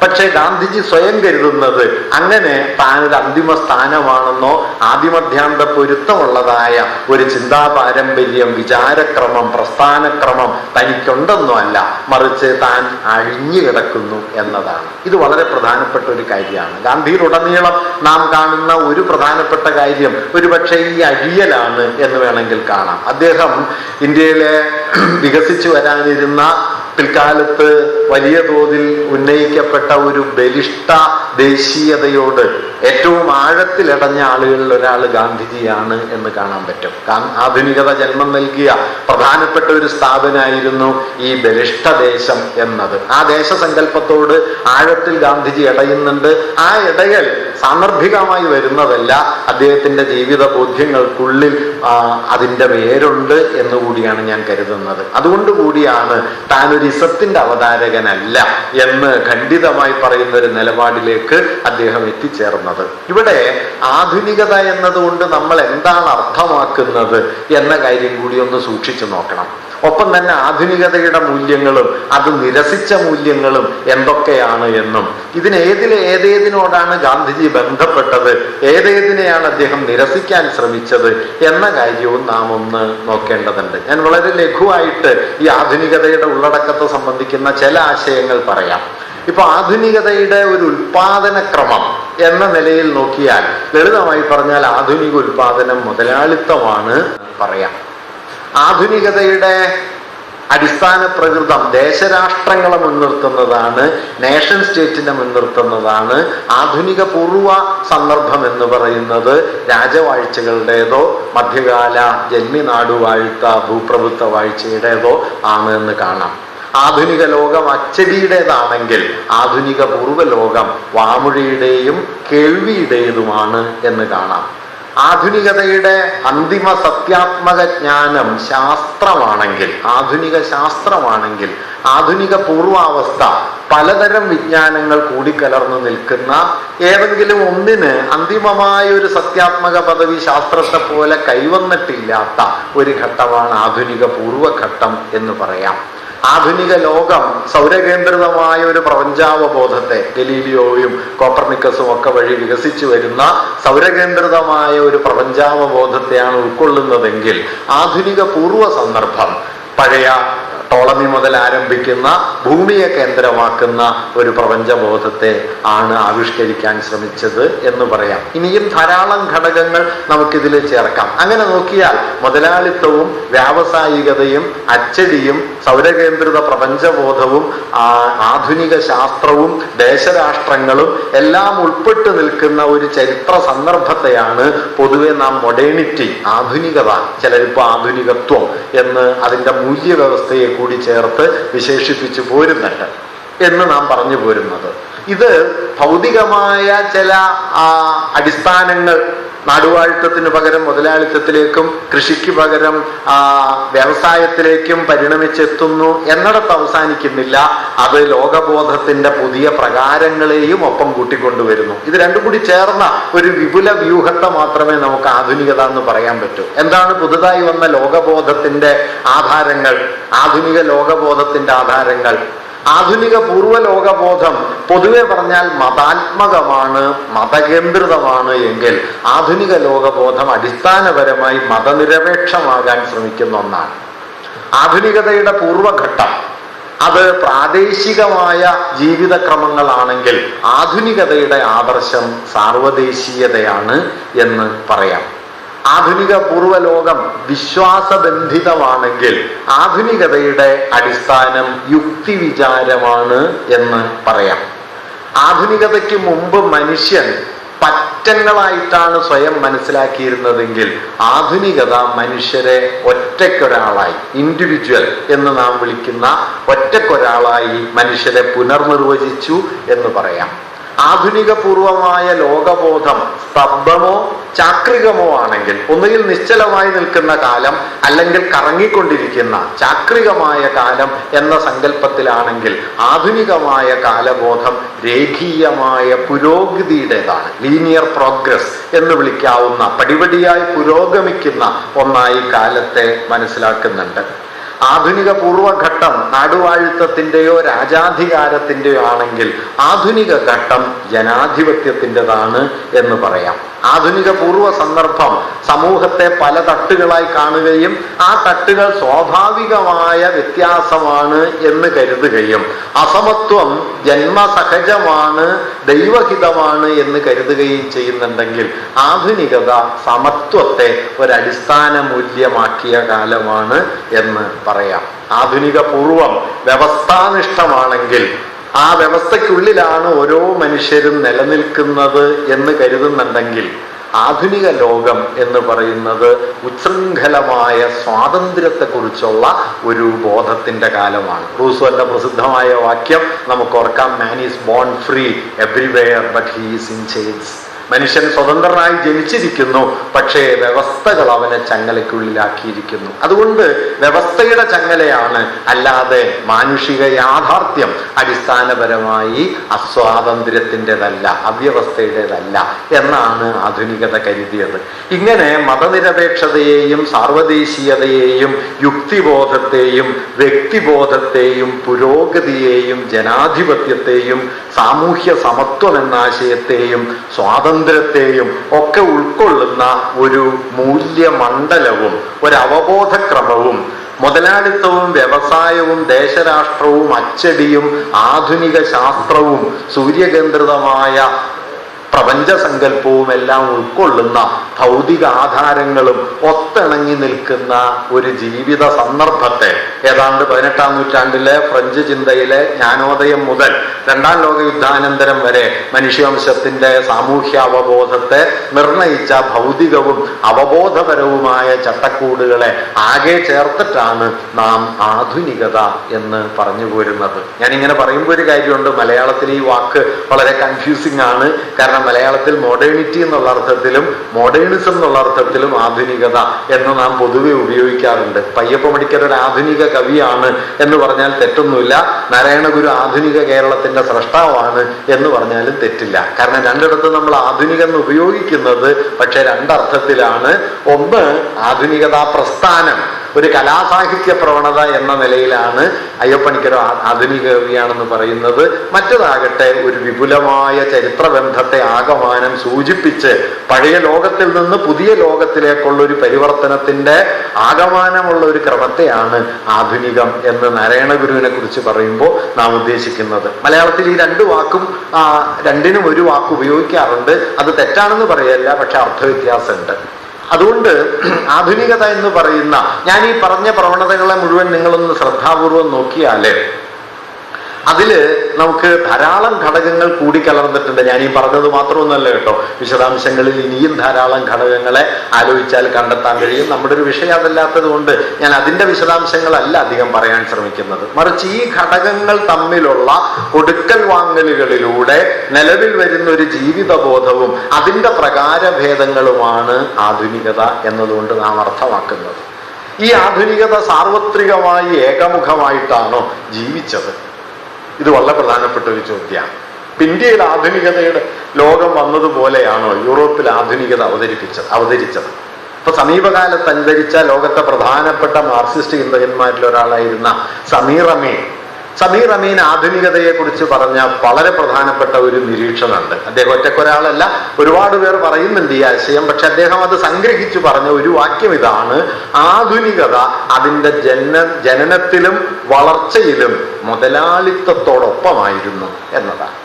പക്ഷേ ഗാന്ധിജി സ്വയം കരുതുന്നത് അങ്ങനെ താനൊരു അന്തിമ സ്ഥാനമാണെന്നോ ആദിമധ്യാന്ത പൊരുത്തമുള്ളതായ ഒരു ചിന്താ പാരമ്പര്യം, വിചാരക്രമം, പ്രസ്ഥാനക്രമം തനിക്കുണ്ടെന്നോ അല്ല, മറിച്ച് താൻ അഴിഞ്ഞു കിടക്കുന്നു എന്നതാണ്. ഇത് വളരെ പ്രധാനപ്പെട്ട ഒരു കാര്യമാണ്. ഗാന്ധിയിലുടനീളം നാം കാണുന്ന ഒരു പ്രധാനപ്പെട്ട കാര്യം ഒരുപക്ഷെ ഈ അഴിയലാണ് എന്ന് വേണമെങ്കിൽ കാണാം. അദ്ദേഹം ഇന്ത്യയിലെ വികസിച്ചു വരാനിരുന്ന പിൽക്കാലത്ത് വലിയ തോതിൽ ഉന്നയിക്കപ്പെട്ട ഒരു ബലിഷ്ഠ ദേശീയതയോട് ഏറ്റവും ആഴത്തിലടഞ്ഞ ആളുകളിൽ ഒരാൾ ഗാന്ധിജിയാണ് എന്ന് കാണാൻ പറ്റും. ആധുനികത ജന്മം നൽകിയ പ്രധാനപ്പെട്ട ഒരു സ്ഥാപനമായിരുന്നു ഈ ബലിഷ്ഠ ദേശം എന്നത്. ആ ദേശസങ്കല്പത്തോട് ആഴത്തിൽ ഗാന്ധിജി ഇടയുന്നുണ്ട്. ആ ഇടയൽ സാന്ദർഭികമായി വരുന്നതല്ല, അദ്ദേഹത്തിന്റെ ജീവിത ബോധ്യങ്ങൾക്കുള്ളിൽ അതിൻ്റെ വേരുണ്ട് എന്നുകൂടിയാണ് ഞാൻ കരുതുന്നത്. അതുകൊണ്ടുകൂടിയാണ് താനൊരു ഇസത്തിന്റെ അവതാരകനല്ല എന്ന് ഖണ്ഡിതമായി പറയുന്ന ഒരു നിലപാടിലേക്ക് അദ്ദേഹം എത്തിച്ചേർന്നത്. ഇവിടെ ആധുനികത എന്നതുകൊണ്ട് നമ്മൾ എന്താണ് അർത്ഥമാക്കുന്നത് എന്ന കാര്യം കൂടി ഒന്ന് സൂക്ഷിച്ചു നോക്കണം. ഒപ്പം തന്നെ ആധുനികതയുടെ മൂല്യങ്ങളും അത് നിരസിച്ച മൂല്യങ്ങളും എന്തൊക്കെയാണ് എന്നും ഏതേതിനോടാണ് ഗാന്ധിജി ബന്ധപ്പെട്ടത്, ഏതേതിനെയാണ് അദ്ദേഹം നിരസിക്കാൻ ശ്രമിച്ചത് എന്ന കാര്യവും നാം ഒന്ന് നോക്കേണ്ടതുണ്ട്. ഞാൻ വളരെ ലഘുവായിട്ട് ഈ ആധുനികതയുടെ ഉള്ളടക്കത്തെ സംബന്ധിക്കുന്ന ചില ആശയങ്ങൾ പറയാം. ഇപ്പൊ ആധുനികതയുടെ ഒരു ഉൽപാദന ക്രമം എന്ന നിലയിൽ നോക്കിയാൽ, ലളിതമായി പറഞ്ഞാൽ ആധുനിക ഉൽപാദനം മുതലാളിത്തമാണ് പറയാം. ആധുനികതയുടെ അടിസ്ഥാന പ്രകൃതം ദേശരാഷ്ട്രങ്ങളെ മുൻനിർത്തുന്നതാണ്, നേഷൻ സ്റ്റേറ്റിനെ മുൻനിർത്തുന്നതാണ്. ആധുനിക പൂർവ സന്ദർഭം എന്ന് പറയുന്നത് രാജവാഴ്ചകളുടേതോ മധ്യകാല ജന്മിനാടുവാഴ്ത്ത ഭൂപ്രഭുത്വ വാഴ്ചയുടേതോ ആണ് എന്ന് കാണാം. ആധുനിക ലോകം അച്ചടിയുടേതാണെങ്കിൽ ആധുനിക പൂർവ്വലോകം വാമൊഴിയുടെയും കേൾവിയുടേതുമാണ് എന്ന് കാണാം. ആധുനികതയുടെ അന്തിമ സത്യാത്മക ജ്ഞാനം ശാസ്ത്രമാണെങ്കിൽ, ആധുനിക ശാസ്ത്രമാണെങ്കിൽ, ആധുനിക പൂർവാവസ്ഥ പലതരം വിജ്ഞാനങ്ങൾ കൂടിക്കലർന്നു നിൽക്കുന്ന ഏതെങ്കിലും ഒന്നിന് അന്തിമമായ ഒരു സത്യാത്മക പദവി ശാസ്ത്രത്തെ പോലെ കൈവന്നിട്ടില്ലാത്ത ഒരു ഘട്ടമാണ് ആധുനിക പൂർവഘട്ടം എന്ന് പറയാം. ആധുനിക ലോകം സൗരകേന്ദ്രിതമായ ഒരു പ്രപഞ്ചാവബോധത്തെ, ഗലീലിയോയും കോപ്പർനിക്കസും ഒക്കെ വഴി വികസിച്ചു വരുന്ന സൗരകേന്ദ്രിതമായ ഒരു പ്രപഞ്ചാവബോധത്തെയാണ് ഉൾക്കൊള്ളുന്നതെങ്കിൽ, ആധുനിക പൂർവ്വ സന്ദർഭം പഴയ ടോളമി മുതൽ ആരംഭിക്കുന്ന ഭൂമിയെ കേന്ദ്രമാക്കുന്ന ഒരു പ്രപഞ്ചബോധത്തെ ആണ് ആവിഷ്കരിക്കാൻ ശ്രമിച്ചത് എന്ന് പറയാം. ഇനിയും ധാരാളം ഘടകങ്ങൾ നമുക്കിതിൽ ചേർക്കാം. അങ്ങനെ നോക്കിയാൽ മുതലാളിത്തവും വ്യാവസായികതയും അച്ചടിയും സൗരകേന്ദ്രിത പ്രപഞ്ചബോധവും ആധുനിക ശാസ്ത്രവും ദേശരാഷ്ട്രങ്ങളും എല്ലാം ഉൾപ്പെട്ടു നിൽക്കുന്ന ഒരു ചരിത്ര സന്ദർഭത്തെയാണ് പൊതുവെ നാം മൊഡേണിറ്റി, ആധുനികത, ചിലരിപ്പോൾ ആധുനികത്വം എന്ന് അതിൻ്റെ മൂല്യവ്യവസ്ഥയെ കൂടി ചേർത്ത് വിശേഷിപ്പിച്ചു പോരുന്നുണ്ട് എന്ന് നാം പറഞ്ഞു പോരുന്നത്. ഇത് ഭൗതികമായ ചില അടിസ്ഥാനങ്ങൾ നാടുവാഴ്ത്തത്തിന് പകരം മുതലാളിത്തത്തിലേക്കും കൃഷിക്ക് പകരം വ്യവസായത്തിലേക്കും പരിണമിച്ചെത്തുന്നു എന്നിടത്ത് അവസാനിക്കുന്നില്ല. അത് ലോകബോധത്തിന്റെ പുതിയ പ്രകാരങ്ങളെയും ഒപ്പം കൂട്ടിക്കൊണ്ടുവരുന്നു. ഇത് രണ്ടും കൂടി ചേർന്ന ഒരു വിപുല വ്യൂഹത്തെ മാത്രമേ നമുക്ക് ആധുനികത എന്ന് പറയാൻ പറ്റൂ. എന്താണ് പുതുതായി വന്ന ലോകബോധത്തിന്റെ ആധാരങ്ങൾ, ആധുനിക ലോകബോധത്തിന്റെ ആധാരങ്ങൾ? ആധുനിക പൂർവ്വലോകബോധം പൊതുവെ പറഞ്ഞാൽ മതാത്മകമാണ്, മതകേന്ദ്രിതമാണ് എങ്കിൽ ആധുനിക ലോകബോധം അടിസ്ഥാനപരമായി മതനിരപേക്ഷമാകാൻ ശ്രമിക്കുന്ന ഒന്നാണ്. ആധുനികതയുടെ പൂർവഘട്ടം അത് പ്രാദേശികമായ ജീവിതക്രമങ്ങളാണെങ്കിൽ ആധുനികതയുടെ ആദർശം സാർവദേശീയതയാണ് എന്ന് പറയാം. ആധുനിക പൂർവ്വലോകം വിശ്വാസബന്ധിതമാണെങ്കിൽ ആധുനികതയുടെ അടിസ്ഥാനം യുക്തിവിചാരമാണ് എന്ന് പറയാം. ആധുനികതയ്ക്ക് മുമ്പ് മനുഷ്യൻ പറ്റങ്ങളായിട്ടാണ് സ്വയം മനസ്സിലാക്കിയിരുന്നതെങ്കിൽ ആധുനികത മനുഷ്യരെ ഒറ്റയ്ക്കൊരാളായി, ഇൻഡിവിജ്വൽ എന്ന് നാം വിളിക്കുന്ന ഒറ്റയ്ക്കൊരാളായി മനുഷ്യരെ പുനർനിർവചിച്ചു എന്ന് പറയാം. ആധുനിക പൂർവമായ ലോകബോധം സ്തബ്ധമോ ചാക്രികമോ ആണെങ്കിൽ, ഒന്നുകിൽ നിശ്ചലമായി നിൽക്കുന്ന കാലം അല്ലെങ്കിൽ കറങ്ങിക്കൊണ്ടിരിക്കുന്ന ചാക്രികമായ കാലം എന്ന സങ്കല്പത്തിലാണെങ്കിൽ ആധുനികമായ കാലബോധം രേഖീയമായ പുരോഗതിയുടേതാണ്. ലീനിയർ പ്രോഗ്രസ് എന്ന് വിളിക്കാവുന്ന പടിപടിയായി പുരോഗമിക്കുന്ന ഒന്നായി കാലത്തെ മനസ്സിലാക്കുന്നുണ്ട്. ആധുനിക പൂർവഘട്ടം നാടുവാഴ്ത്തത്തിൻ്റെയോ രാജാധികാരത്തിൻ്റെയോ ആണെങ്കിൽ ആധുനിക ഘട്ടം ജനാധിപത്യത്തിൻ്റെതാണ് എന്ന് പറയാം. ആധുനിക പൂർവ്വ സന്ദർഭം സമൂഹത്തെ പല തട്ടുകളായി കാണുകയും ആ തട്ടുകൾ സ്വാഭാവികമായ വ്യത്യാസമാണ് എന്ന് കരുതുകയും അസമത്വം ജന്മസഹജമാണ്, ദൈവഹിതമാണ് എന്ന് കരുതുകയും ചെയ്യുന്നുണ്ടെങ്കിൽ ആധുനികത സമത്വത്തെ ഒരടിസ്ഥാന മൂല്യമാക്കിയ കാലമാണ് എന്ന് പറയാം. ആധുനിക പൂർവം വ്യവസ്ഥാനിഷ്ഠമാണെങ്കിൽ ആ വ്യവസ്ഥയ്ക്കുള്ളിലാണ് ഓരോ മനുഷ്യരും നിലനിൽക്കുന്നത് എന്ന് കരുതുന്നുണ്ടെങ്കിൽ ആധുനിക ലോകം എന്ന് പറയുന്നത് ഉച്ഛൃംഖലമായ സ്വാതന്ത്ര്യത്തെക്കുറിച്ചുള്ള ഒരു ബോധത്തിന്റെ കാലമാണ്. റൂസോന്റെ പ്രസിദ്ധമായ വാക്യം നമുക്ക് ഓർക്കാം, man is bone free everywhere but he is in chains. മനുഷ്യൻ സ്വതന്ത്രനായി ജനിച്ചിരിക്കുന്നു, പക്ഷേ വ്യവസ്ഥകൾ അവനെ ചങ്ങലയ്ക്കുള്ളിലാക്കിയിരിക്കുന്നു. അതുകൊണ്ട് വ്യവസ്ഥയുടെ ചങ്ങലയാണ്, അല്ലാതെ മാനുഷിക യാഥാർത്ഥ്യം അടിസ്ഥാനപരമായി അസ്വാതന്ത്ര്യത്തിൻ്റെതല്ല, അവ്യവസ്ഥയുടേതല്ല എന്നാണ് ആധുനികത കരുതിയത്. ഇങ്ങനെ മതനിരപേക്ഷതയെയും സാർവദേശീയതയെയും യുക്തിബോധത്തെയും വ്യക്തിബോധത്തെയും പുരോഗതിയെയും ജനാധിപത്യത്തെയും സാമൂഹ്യ സമത്വം എന്ന ആശയത്തെയും സ്വാതന്ത്ര്യത്തെയും ഒക്കെ ഉൾക്കൊള്ളുന്ന ഒരു മൂല്യമണ്ഡലവും ഒരു അവബോധക്രമവും മുതലാളിത്തവും വ്യവസായവും ദേശരാഷ്ട്രവും അച്ചടിയും ആധുനിക ശാസ്ത്രവും സൂര്യകേന്ദ്രിതമായ പ്രപഞ്ചസങ്കല്പവും എല്ലാം ഉൾക്കൊള്ളുന്ന ഭൗതിക ആധാരങ്ങളും ഒത്തിണങ്ങി നിൽക്കുന്ന ഒരു ജീവിത സന്ദർഭത്തെ ഏതാണ്ട് 18-ാം നൂറ്റാണ്ടിലെ ഫ്രഞ്ച് ചിന്തയിലെ ജ്ഞാനോദയം മുതൽ 2ാം ലോക യുദ്ധാനന്തരം വരെ മനുഷ്യവംശത്തിന്റെ സാമൂഹ്യ അവബോധത്തെ നിർണയിച്ച ഭൗതികവും അവബോധപരവുമായ ചട്ടക്കൂടുകളെ ആകെ ചേർത്തിട്ടാണ് നാം ആധുനികത എന്ന് പറഞ്ഞു പോരുന്നത്. ഞാനിങ്ങനെ പറയുമ്പോൾ ഒരു കാര്യമുണ്ട്, മലയാളത്തിൽ ഈ വാക്ക് വളരെ കൺഫ്യൂസിംഗ് ആണ്. കാരണം മലയാളത്തിൽ മോഡേണിറ്റി എന്നുള്ള അർത്ഥത്തിലും മോഡേണിസം എന്നുള്ള അർത്ഥത്തിലും ആധുനികത എന്ന് നാം പൊതുവെ ഉപയോഗിക്കാറുണ്ട്. പയ്യപ്പ മടിക്കർ ഒരു ആധുനിക കവിയാണ് എന്ന് പറഞ്ഞാൽ തെറ്റൊന്നുമില്ല. നാരായണഗുരു ആധുനിക കേരളത്തിന്റെ സ്രഷ്ടാവാണ് എന്ന് പറഞ്ഞാലും തെറ്റില്ല. കാരണം രണ്ടിടത്ത് നമ്മൾ ആധുനിക എന്ന് ഉപയോഗിക്കുന്നത് പക്ഷെ രണ്ടർത്ഥത്തിലാണ്. ഒന്ന്, ആധുനികതാ പ്രസ്ഥാനം ഒരു കലാസാഹിത്യ പ്രവണത എന്ന നിലയിലാണ് അയ്യപ്പണിക്കർ ആധുനിക കവിയാണെന്ന് പറയുന്നത്. മറ്റതാകട്ടെ ഒരു വിപുലമായ ചരിത്രബന്ധത്തെ ആകമാനം സൂചിപ്പിച്ച് പഴയ ലോകത്തിൽ നിന്ന് പുതിയ ലോകത്തിലേക്കുള്ള ഒരു പരിവർത്തനത്തിന്റെ ആകമാനമുള്ള ഒരു ക്രമത്തെയാണ് ആധുനികം എന്ന് നാരായണഗുരുവിനെ കുറിച്ച് പറയുമ്പോൾ നാം ഉദ്ദേശിക്കുന്നത്. മലയാളത്തിൽ ഈ രണ്ടിനും ഒരു വാക്ക് ഉപയോഗിക്കാറുണ്ട്. അത് തെറ്റാണെന്ന് പറയല്ല, പക്ഷെ അർത്ഥവ്യത്യാസമുണ്ട്. അതുകൊണ്ട് ആധുനികത എന്ന് പറയുന്ന ഞാൻ ഈ പറഞ്ഞ പ്രവണതകളെ മുഴുവൻ നിങ്ങളൊന്ന് ശ്രദ്ധാപൂർവം നോക്കിയാല് അതില് നമുക്ക് ധാരാളം ഘടകങ്ങൾ കൂടിക്കലർന്നിട്ടുണ്ട്. ഞാൻ ഈ പറഞ്ഞത് മാത്രമൊന്നുമല്ല കേട്ടോ, വിശദാംശങ്ങളിൽ ഇനിയും ധാരാളം ഘടകങ്ങളെ ആലോചിച്ചാൽ കണ്ടെത്താൻ കഴിയും. നമ്മുടെ ഒരു വിഷയം അതല്ലാത്തത് കൊണ്ട് ഞാൻ അതിൻ്റെ വിശദാംശങ്ങളല്ല അധികം പറയാൻ ശ്രമിക്കുന്നത്. മറിച്ച് ഈ ഘടകങ്ങൾ തമ്മിലുള്ള കൊടുക്കൽ വാങ്ങലുകളിലൂടെ നിലവിൽ വരുന്ന ഒരു ജീവിതബോധവും അതിൻ്റെ പ്രകാരഭേദങ്ങളുമാണ് ആധുനികത എന്നതുകൊണ്ട് നാം അർത്ഥമാക്കുന്നത്. ഈ ആധുനികത സാർവത്രികമായി ഏകമുഖമായിട്ടാണോ ജീവിച്ചത്? ഇത് വളരെ പ്രധാനപ്പെട്ട ഒരു ചോദ്യമാണ്. ഇന്ത്യയിൽ ആധുനികതയുടെ ലോകം വന്നതുപോലെയാണോ യൂറോപ്പിൽ ആധുനികത അവതരിച്ചത്? ഇപ്പൊ സമീപകാലത്ത് അന്തരിച്ച ലോകത്തെ പ്രധാനപ്പെട്ട മാർക്സിസ്റ്റ് ചിന്തകന്മാരിൽ ഒരാളായിരുന്ന സമീർ അമീൻ ആധുനികതയെ കുറിച്ച് പറഞ്ഞ വളരെ പ്രധാനപ്പെട്ട ഒരു നിരീക്ഷണമുണ്ട്. അദ്ദേഹം ഒറ്റക്കൊരാളല്ല, ഒരുപാട് പേർ പറയുന്നുണ്ട് ഈ ആശയം. പക്ഷെ അദ്ദേഹം അത് സംഗ്രഹിച്ചു പറഞ്ഞ ഒരു വാക്യം ഇതാണ്: ആധുനികത അതിൻ്റെ ജനനത്തിലും വളർച്ചയിലും മുതലാളിത്തത്തോടൊപ്പമായിരുന്നു എന്നതാണ്.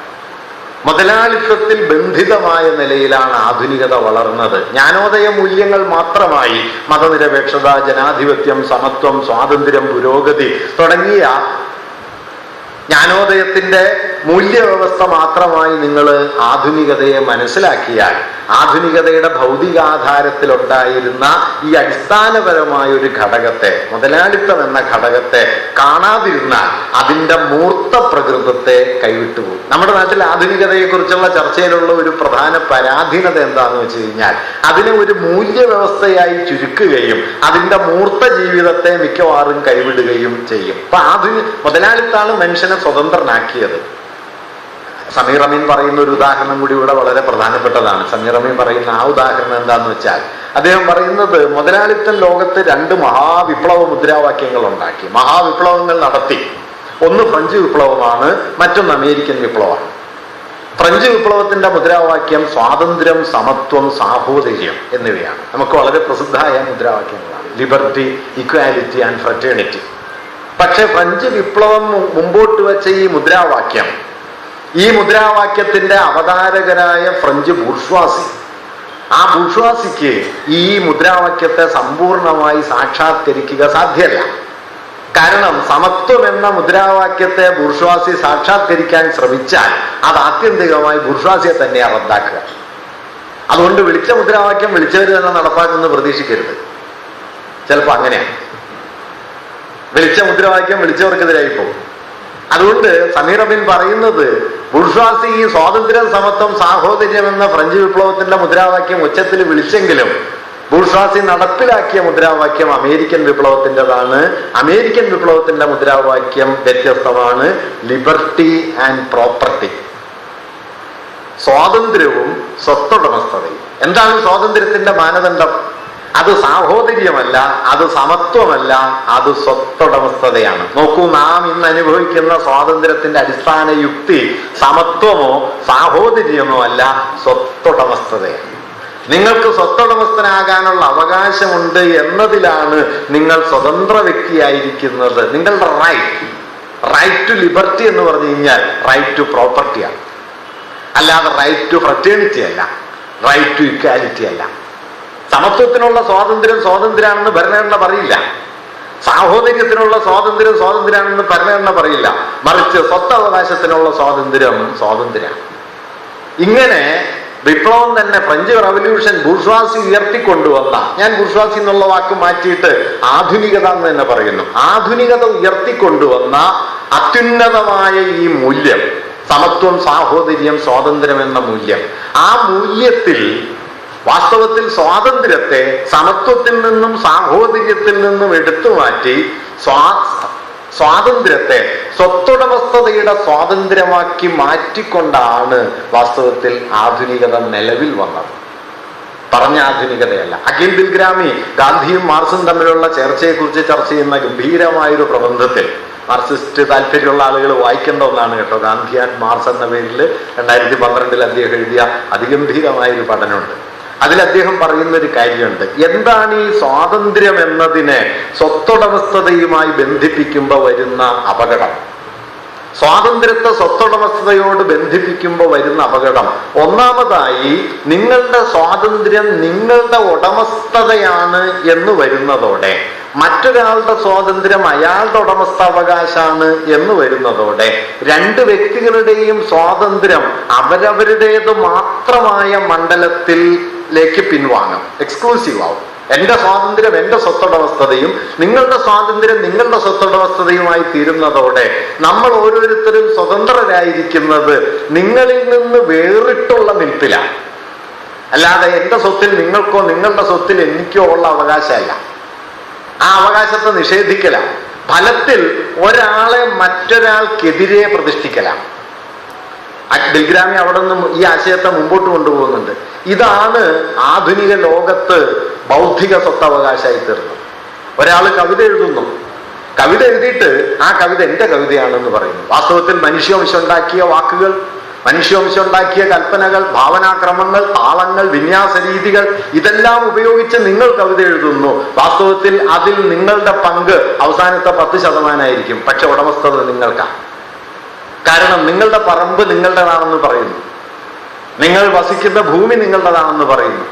മുതലാളിത്തത്തിൽ ബന്ധിതമായ നിലയിലാണ് ആധുനികത വളർന്നത്. ജ്ഞാനോദയ മൂല്യങ്ങൾ മാത്രമായി മതനിരപേക്ഷത, ജനാധിപത്യം, സമത്വം, സ്വാതന്ത്ര്യം, പുരോഗതി തുടങ്ങിയ ജ്ഞാനോദയത്തിന്റെ മൂല്യവ്യവസ്ഥ മാത്രമായി നിങ്ങൾ ആധുനികതയെ മനസ്സിലാക്കിയാൽ ആധുനികതയുടെ ഭൗതികാധാരത്തിലുണ്ടായിരുന്ന ഈ അടിസ്ഥാനപരമായ ഒരു ഘടകത്തെ, മുതലാളിത്തം എന്ന ഘടകത്തെ കാണാതിരുന്നാൽ അതിൻ്റെ മൂർത്ത പ്രകൃതത്തെ കൈവിട്ടുപോകും. നമ്മുടെ നാട്ടിൽ ആധുനികതയെക്കുറിച്ചുള്ള ചർച്ചയിലുള്ള ഒരു പ്രധാന പരാധീനത എന്താണെന്ന് വെച്ച് കഴിഞ്ഞാൽ അതിനെ ഒരു മൂല്യവ്യവസ്ഥയായി ചുരുക്കുകയും അതിൻ്റെ മൂർത്ത ജീവിതത്തെ മിക്കവാറും കൈവിടുകയും ചെയ്യും. അപ്പൊ മുതലാളിത്താണ് മനുഷ്യനെ സ്വതന്ത്രനാക്കിയത്. സമീർ അമീൻ പറയുന്ന ഒരു ഉദാഹരണം കൂടി ഇവിടെ വളരെ പ്രധാനപ്പെട്ടതാണ്. സമീർ അമീൻ പറയുന്ന ആ ഉദാഹരണം എന്താന്ന് വെച്ചാൽ അദ്ദേഹം പറയുന്നത് മുതലാളിത്തം ലോകത്ത് 2 മഹാവിപ്ലവ മുദ്രാവാക്യങ്ങൾ ഉണ്ടാക്കി, മഹാവിപ്ലവങ്ങൾ നടത്തി. ഒന്ന് ഫ്രഞ്ച് വിപ്ലവമാണ്, മറ്റൊന്ന് അമേരിക്കൻ വിപ്ലവമാണ്. ഫ്രഞ്ച് വിപ്ലവത്തിന്റെ മുദ്രാവാക്യം സ്വാതന്ത്ര്യം, സമത്വം, സാഹോദര്യം എന്നിവയാണ്. നമുക്ക് വളരെ പ്രസിദ്ധമായ മുദ്രാവാക്യങ്ങളാണ്, ലിബർട്ടി, ഇക്വാലിറ്റി ആൻഡ് ഫ്രറ്റേണിറ്റി. പക്ഷെ ഫ്രഞ്ച് വിപ്ലവം മുമ്പോട്ട് വെച്ച ഈ മുദ്രാവാക്യത്തിന്റെ അവതാരകരായ ഫ്രഞ്ച് ബൂർഷ്വാസി, ആ ബൂർഷ്വാസിക്ക് ഈ മുദ്രാവാക്യത്തെ സമ്പൂർണമായി സാക്ഷാത്കരിക്കുക സാധ്യമല്ല. കാരണം സമത്വം എന്ന മുദ്രാവാക്യത്തെ ബൂർഷ്വാസി സാക്ഷാത്കരിക്കാൻ ശ്രമിച്ചാൽ അത് ആത്യന്തികമായി ബൂർഷ്വാസിയെ തന്നെ റദ്ദാക്കുക. അതുകൊണ്ട് വിളിച്ച മുദ്രാവാക്യം വിളിച്ചവർ തന്നെ നടപ്പാക്കുമെന്ന് പ്രതീക്ഷിക്കരുത്. ചിലപ്പോൾ അങ്ങനെയാണ്. വിളിച്ച മുദ്രാവാക്യം വിളിച്ചവർക്കെതിരായി പോകും. അതുകൊണ്ട് സമീർ അമീൻ പറയുന്നത് ബൂർഷ്വാസി ഈ സ്വാതന്ത്ര്യം, സമത്വം, സാഹോദര്യം എന്ന ഫ്രഞ്ച് വിപ്ലവത്തിന്റെ മുദ്രാവാക്യം ഉച്ചത്തിൽ വിളിച്ചെങ്കിലും ബൂർഷ്വാസി നടപ്പിലാക്കിയ മുദ്രാവാക്യം അമേരിക്കൻ വിപ്ലവത്തിൻ്റെതാണ്. അമേരിക്കൻ വിപ്ലവത്തിന്റെ മുദ്രാവാക്യം വ്യത്യസ്തമാണ്. ലിബർട്ടി ആൻഡ് പ്രോപ്പർട്ടി, സ്വാതന്ത്ര്യവും സ്വത്തുടമസ്ഥതയും. എന്താണ് സ്വാതന്ത്ര്യത്തിന്റെ മാനദണ്ഡം? അത് സാഹോദര്യമല്ല, അത് സമത്വമല്ല, അത് സ്വത്തുടമസ്ഥതയാണ്. നോക്കൂ, നാം ഇന്ന് അനുഭവിക്കുന്ന സ്വാതന്ത്ര്യത്തിന്റെ അടിസ്ഥാന യുക്തി സമത്വമോ സാഹോദര്യമോ അല്ല, സ്വത്തുടമസ്ഥതയാണ്. നിങ്ങൾക്ക് സ്വത്തുടമസ്ഥനാകാനുള്ള അവകാശമുണ്ട് എന്നതിലാണ് നിങ്ങൾ സ്വതന്ത്ര വ്യക്തിയായിരിക്കുന്നത്. നിങ്ങളുടെ റൈറ്റ് ടു ലിബർട്ടി എന്ന് പറഞ്ഞു കഴിഞ്ഞാൽ റൈറ്റ് ടു പ്രോപ്പർട്ടിയാണ്, അല്ലാതെ റൈറ്റ് ടു ഫ്രറ്റേണിറ്റി അല്ല, റൈറ്റ് ടു ഇക്വാലിറ്റി അല്ല. സമത്വത്തിനുള്ള സ്വാതന്ത്ര്യം സ്വാതന്ത്ര്യമാണെന്ന് ഭരണഘടന പറയില്ല. സാഹോദര്യത്തിനുള്ള സ്വാതന്ത്ര്യം സ്വാതന്ത്ര്യമാണെന്ന് ഭരണഘടന പറയില്ല. മറിച്ച് സ്വത്തവകാശത്തിനുള്ള സ്വാതന്ത്ര്യം സ്വാതന്ത്ര്യമാണ്. ഇങ്ങനെ വിപ്ലവം തന്നെ, ഫ്രഞ്ച് റവല്യൂഷൻ ബൂർഷ്വാസി ഉയർത്തിക്കൊണ്ടുവന്ന, ഞാൻ ബൂർഷ്വാസി എന്നുള്ള വാക്ക് മാറ്റിയിട്ട് ആധുനികത എന്ന് തന്നെ പറയുന്നു, ആധുനികത ഉയർത്തിക്കൊണ്ടുവന്ന അത്യുന്നതമായ ഈ മൂല്യം, സമത്വം, സാഹോദര്യം, സ്വാതന്ത്ര്യം എന്ന മൂല്യം, ആ മൂല്യത്തിൽ വാസ്തവത്തിൽ സ്വാതന്ത്ര്യത്തെ സമത്വത്തിൽ നിന്നും സാഹോദര്യത്തിൽ നിന്നും എടുത്തു മാറ്റി സ്വാതന്ത്ര്യത്തെ സ്വത്തുടമസ്ഥതയുടെ സ്വാതന്ത്ര്യമാക്കി മാറ്റിക്കൊണ്ടാണ് വാസ്തവത്തിൽ ആധുനികത നിലവിൽ വന്നത്. പറഞ്ഞ ആധുനികതയല്ല. അഖിൽ ബിൽഗ്രാമി ഗാന്ധിയും മാർക്സും തമ്മിലുള്ള ചർച്ചയെക്കുറിച്ച് ചർച്ച ചെയ്യുന്ന ഗംഭീരമായൊരു പ്രബന്ധത്തിൽ, മാർക്സിസ്റ്റ് താല്പര്യമുള്ള ആളുകൾ വായിക്കേണ്ട ഒന്നാണ് കേട്ടോ, ഗാന്ധി ആൻഡ് മാർക്സ് എന്ന പേരിൽ 2012 അദ്ദേഹം എഴുതിയ അതിഗംഭീരമായൊരു പഠനമുണ്ട്. അതിൽ അദ്ദേഹം പറയുന്നൊരു കാര്യമുണ്ട്. എന്താണ് ഈ സ്വാതന്ത്ര്യം എന്നതിനെ സ്വത്തുടമസ്ഥതയുമായി ബന്ധിപ്പിക്കുമ്പോൾ വരുന്ന അപകടം? സ്വാതന്ത്ര്യത്തെ സ്വത്തുടമസ്ഥതയോട് ബന്ധിപ്പിക്കുമ്പോൾ വരുന്ന അപകടം, ഒന്നാമതായി നിങ്ങളുടെ സ്വാതന്ത്ര്യം നിങ്ങളുടെ ഉടമസ്ഥതയാണ് എന്ന് വരുന്നതോടെ, മറ്റൊരാളുടെ സ്വാതന്ത്ര്യം അയാളുടെ ഉടമസ്ഥാവകാശമാണ് എന്ന് വരുന്നതോടെ രണ്ട് വ്യക്തികളുടെയും സ്വാതന്ത്ര്യം അവരവരുടേത് മാത്രമായ മണ്ഡലത്തിലേക്ക് പിൻവാങ്ങും, എക്സ്ക്ലൂസീവ് ആവും. എന്റെ സ്വാതന്ത്ര്യം എന്റെ സ്വത്തുടമസ്ഥതയും നിങ്ങളുടെ സ്വാതന്ത്ര്യം നിങ്ങളുടെ സ്വത്തുടമസ്ഥതയുമായി തീരുന്നതോടെ നമ്മൾ ഓരോരുത്തരും സ്വതന്ത്രരായിരിക്കുന്നത് നിങ്ങളിൽ നിന്ന് വേറിട്ടുള്ള നിൽപ്പിലാണ്. അല്ലാതെ എന്റെ സ്വത്തിൽ നിങ്ങൾക്കോ നിങ്ങളുടെ സ്വത്തിൽ എനിക്കോ ഉള്ള അവകാശമല്ല. ആ അവകാശത്തെ നിഷേധിക്കലാണ്. ഫലത്തിൽ ഒരാളെ മറ്റൊരാൾക്കെതിരെ പ്രതിഷ്ഠിക്കലാണ്. ബിൽഗ്രാമി അവിടെ നിന്ന് ഈ ആശയത്തെ മുമ്പോട്ട് കൊണ്ടുപോകുന്നുണ്ട്. ഇതാണ് ആധുനിക ലോകത്ത് ബൗദ്ധിക സ്വത്തവകാശമായി തീർന്നത്. ഒരാൾ കവിത എഴുതുന്നു, കവിത എഴുതിയിട്ട് ആ കവിത എന്റെ കവിതയാണെന്ന് പറയുന്നു. വാസ്തവത്തിൽ മനുഷ്യവംശം ഉണ്ടാക്കിയ വാക്കുകൾ, മനുഷ്യവംശം ഉണ്ടാക്കിയ കൽപ്പനകൾ, ഭാവനാക്രമങ്ങൾ, താളങ്ങൾ, വിന്യാസ രീതികൾ, ഇതെല്ലാം ഉപയോഗിച്ച് നിങ്ങൾ കവിത എഴുതുന്നു. വാസ്തവത്തിൽ അതിൽ നിങ്ങളുടെ പങ്ക് അവസാനത്തെ 10% പക്ഷെ ഉടമസ്ഥത നിങ്ങൾക്കാണ്. കാരണം നിങ്ങളുടെ പറമ്പ് നിങ്ങളുടേതാണെന്ന് പറയുന്നു, നിങ്ങൾ വസിക്കുന്ന ഭൂമി നിങ്ങളുടേതാണെന്ന് പറയുന്നു.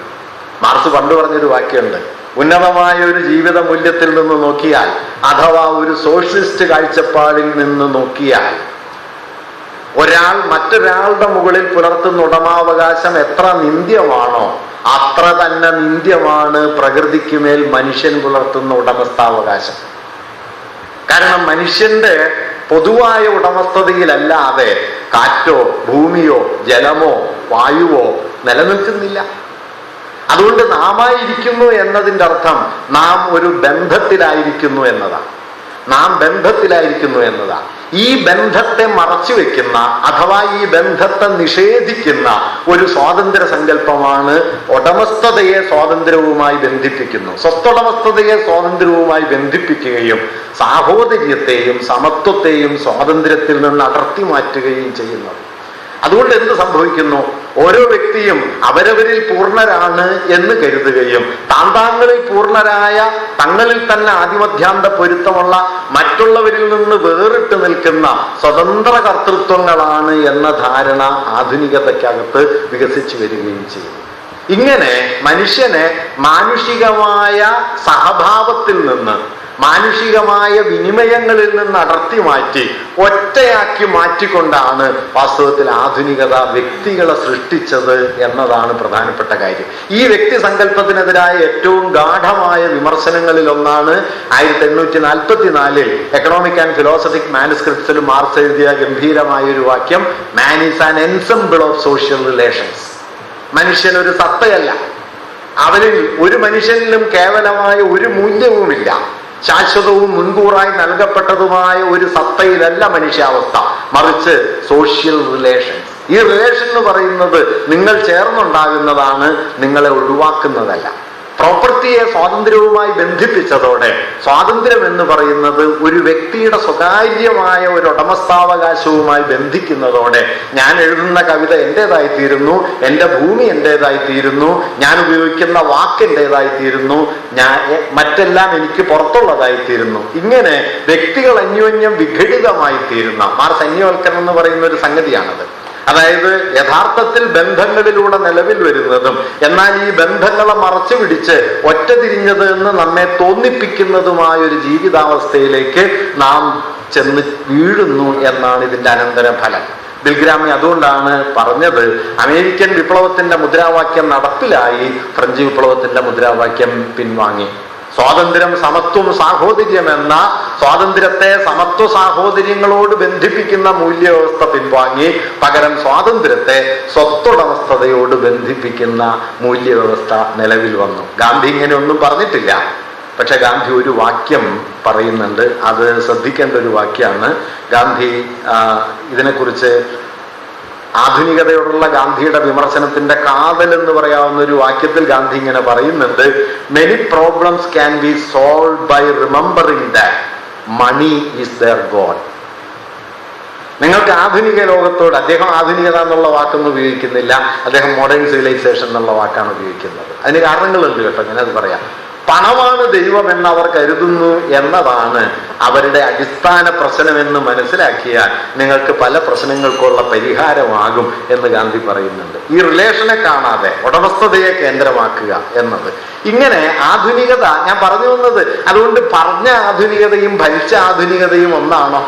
മാർക്സ് പണ്ട് പറഞ്ഞൊരു വാക്യമുണ്ട്, ഉന്നതമായ ഒരു ജീവിത മൂല്യത്തിൽ നിന്ന് നോക്കിയാൽ, അഥവാ ഒരു സോഷ്യലിസ്റ്റ് കാഴ്ചപ്പാടിൽ നിന്ന് നോക്കിയാൽ, ഒരാൾ മറ്റൊരാളുടെ മുകളിൽ പുലർത്തുന്ന ഉടമാവകാശം എത്ര നിന്ദ്യമാണോ അത്ര തന്നെ നിന്ദ്യമാണ് പ്രകൃതിക്കുമേൽ മനുഷ്യൻ പുലർത്തുന്ന ഉടമസ്ഥാവകാശം. കാരണം മനുഷ്യന്റെ പൊതുവായ ഉടമസ്ഥതയിലല്ലാതെ കാറ്റോ ഭൂമിയോ ജലമോ വായുവോ നിലനിൽക്കുന്നില്ല. അതുകൊണ്ട് നാമായിരിക്കുന്നു എന്നതിൻ്റെ അർത്ഥം നാം ഒരു ബന്ധത്തിലായിരിക്കുന്നു എന്നതാണ്. നാം ബന്ധത്തിലായിരിക്കുന്നു എന്നതാണ്. ഈ ബന്ധത്തെ മറച്ചു വെക്കുന്ന അഥവാ ഈ ബന്ധത്തെ നിഷേധിക്കുന്ന ഒരു സ്വാതന്ത്ര്യ സങ്കല്പമാണ് ഉടമസ്ഥതയെ സ്വാതന്ത്ര്യവുമായി ബന്ധിപ്പിക്കുന്നു. സ്വത്തുടമസ്ഥതയെ സ്വാതന്ത്ര്യവുമായി ബന്ധിപ്പിക്കുകയും സാഹോദര്യത്തെയും സമത്വത്തെയും സ്വാതന്ത്ര്യത്തിൽ നിന്ന് അടർത്തി മാറ്റുകയും ചെയ്യുന്നത്. അതുകൊണ്ട് എന്ത് സംഭവിക്കുന്നു? ഓരോ വ്യക്തിയും അവരവരിൽ പൂർണ്ണരാണ് എന്ന് കരുതുകയും താങ്കളിൽ പൂർണ്ണരായ, തങ്ങളിൽ തന്നെ ആദിമധ്യാന്ത പൊരുത്തമുള്ള, മറ്റുള്ളവരിൽ നിന്ന് വേറിട്ട് നിൽക്കുന്ന സ്വതന്ത്ര കർത്തൃത്വങ്ങളാണ് എന്ന ധാരണ ആധുനികതയ്ക്കകത്ത് വികസിച്ചു വരികയും ചെയ്യുന്നു. ഇങ്ങനെ മനുഷ്യനെ മാനുഷികമായ സഹഭാവത്തിൽ നിന്ന്, മാനുഷികമായ വിനിമയങ്ങളിൽ നിന്ന് അടർത്തി മാറ്റി ഒറ്റയാക്കി മാറ്റിക്കൊണ്ടാണ് വാസ്തവത്തിൽ ആധുനികത വ്യക്തികളെ സൃഷ്ടിച്ചത് എന്നതാണ് പ്രധാനപ്പെട്ട കാര്യം. ഈ വ്യക്തി സങ്കല്പത്തിനെതിരായ ഏറ്റവും ഗാഠമായ വിമർശനങ്ങളിൽ ഒന്നാണ് 1844 എക്കണോമിക് ആൻഡ് ഫിലോസഫിക് മാനുസ്ക്രിപ്റ്റ്സിൽ മാർക്സ് എഴുതിയ ഗംഭീരമായ ഒരു വാക്യം, man is an ensemble of social relations. മനുഷ്യൻ ഒരു സത്തയല്ല, അവനിൽ ഒരു മനുഷ്യനിലും കേവലമായ ഒരു മൂല്യവുമില്ല. ശാശ്വതവും മുൻകൂറായി നൽകപ്പെട്ടതുമായ ഒരു സത്തയിലല്ല മനുഷ്യാവസ്ഥ, മറിച്ച് സോഷ്യൽ റിലേഷൻസ്. ഈ റിലേഷൻ എന്ന് പറയുന്നത് നിങ്ങൾ ചേർന്നുണ്ടാകുന്നതാണ്, നിങ്ങളെ ഒഴിവാക്കുന്നതല്ല. പ്രോപ്പർട്ടിയെ സ്വാതന്ത്ര്യവുമായി ബന്ധിപ്പിച്ചതോടെ സ്വാതന്ത്ര്യം എന്ന് പറയുന്നത് ഒരു വ്യക്തിയുടെ സ്വകാര്യമായ ഒരു ഉടമസ്ഥാവകാശവുമായി ബന്ധിക്കുന്നതോടെ ഞാൻ എഴുതുന്ന കവിത എന്റേതായിത്തീരുന്നു, എൻ്റെ ഭൂമി എന്റേതായിത്തീരുന്നു, ഞാൻ ഉപയോഗിക്കുന്ന വാക്ക് എന്റേതായിത്തീരുന്നു, മറ്റെല്ലാം എനിക്ക് പുറത്തുള്ളതായിത്തീരുന്നു. ഇങ്ങനെ വ്യക്തികൾ അന്യോന്യം വിഘടിതമായിത്തീരുന്ന മാർസന്യവൽക്കരണം എന്ന് പറയുന്ന ഒരു സംഗതിയാണത്. അതായത് യഥാർത്ഥത്തിൽ ബന്ധങ്ങളിലൂടെ നിലവിൽ വരുന്നതും എന്നാൽ ഈ ബന്ധങ്ങളെ മറച്ചു പിടിച്ച് ഒറ്റ തിരിഞ്ഞത് എന്ന് നമ്മെ തോന്നിപ്പിക്കുന്നതുമായ ഒരു ജീവിതാവസ്ഥയിലേക്ക് നാം ചെന്ന് വീഴുന്നു എന്നാണ് ഇതിന്റെ അനന്തരഫലം. ബിൽഗ്രാമി അതുകൊണ്ടാണ് പറഞ്ഞത്, അമേരിക്കൻ വിപ്ലവത്തിന്റെ മുദ്രാവാക്യം നടപ്പിലായി, ഫ്രഞ്ച് വിപ്ലവത്തിന്റെ മുദ്രാവാക്യം പിൻവാങ്ങി. സ്വാതന്ത്ര്യം, സമത്വം, സാഹോദര്യം എന്ന സ്വാതന്ത്ര്യത്തെ സമത്വ സാഹോദര്യങ്ങളോട് ബന്ധിപ്പിക്കുന്ന മൂല്യവ്യവസ്ഥ പിൻവാങ്ങി, പകരം സ്വാതന്ത്ര്യത്തെ സ്വത്തുടമസ്ഥതയോട് ബന്ധിപ്പിക്കുന്ന മൂല്യവ്യവസ്ഥ നിലവിൽ വന്നു. ഗാന്ധി ഇങ്ങനെ ഒന്നും പറഞ്ഞിട്ടില്ല, പക്ഷെ ഗാന്ധി ഒരു വാക്യം പറയുന്നുണ്ട്, അത് ശ്രദ്ധിക്കേണ്ട ഒരു വാക്യമാണ്. ഗാന്ധി ഇതിനെക്കുറിച്ച് ആധുനികതയോടുള്ള ഗാന്ധിയുടെ വിമർശനത്തിന്റെ കാതൽ എന്ന് പറയാവുന്ന ഒരു വാക്യത്തിൽ ഗാന്ധി ഇങ്ങനെ പറയുന്നുണ്ട്, many problems can be solve by remembering that money is their god. നിങ്ങൾക്ക് ആധുനിക ലോകത്തോട്, അദ്ദേഹം ആധുനികത എന്നുള്ള വാക്കൊന്നും ഉപയോഗിക്കുന്നില്ല, അദ്ദേഹം മോഡേൺ സിവിലൈസേഷൻ എന്നുള്ള വാക്കാണ് ഉപയോഗിക്കുന്നത്. അതിന് കാരണങ്ങളുണ്ട് കേട്ടോ, ഞാനത് പറയാം. പണമാണ് ദൈവം എന്ന് അവർ കരുതുന്നു എന്നതാണ് അവരുടെ അടിസ്ഥാന പ്രശ്നമെന്ന് മനസ്സിലാക്കിയാൽ നിങ്ങൾക്ക് പല പ്രശ്നങ്ങൾക്കുള്ള പരിഹാരമാകും എന്ന് ഗാന്ധി പറയുന്നുണ്ട്. ഈ റിലേഷനെ കാണാതെ ഉടമസ്ഥതയെ കേന്ദ്രമാക്കുക എന്നത്. ഇങ്ങനെ ആധുനികത, ഞാൻ പറഞ്ഞു വന്നത്, അതുകൊണ്ട് പറഞ്ഞ ആധുനികതയും ഭരിച്ച ആധുനികതയും ഒന്നാണോ?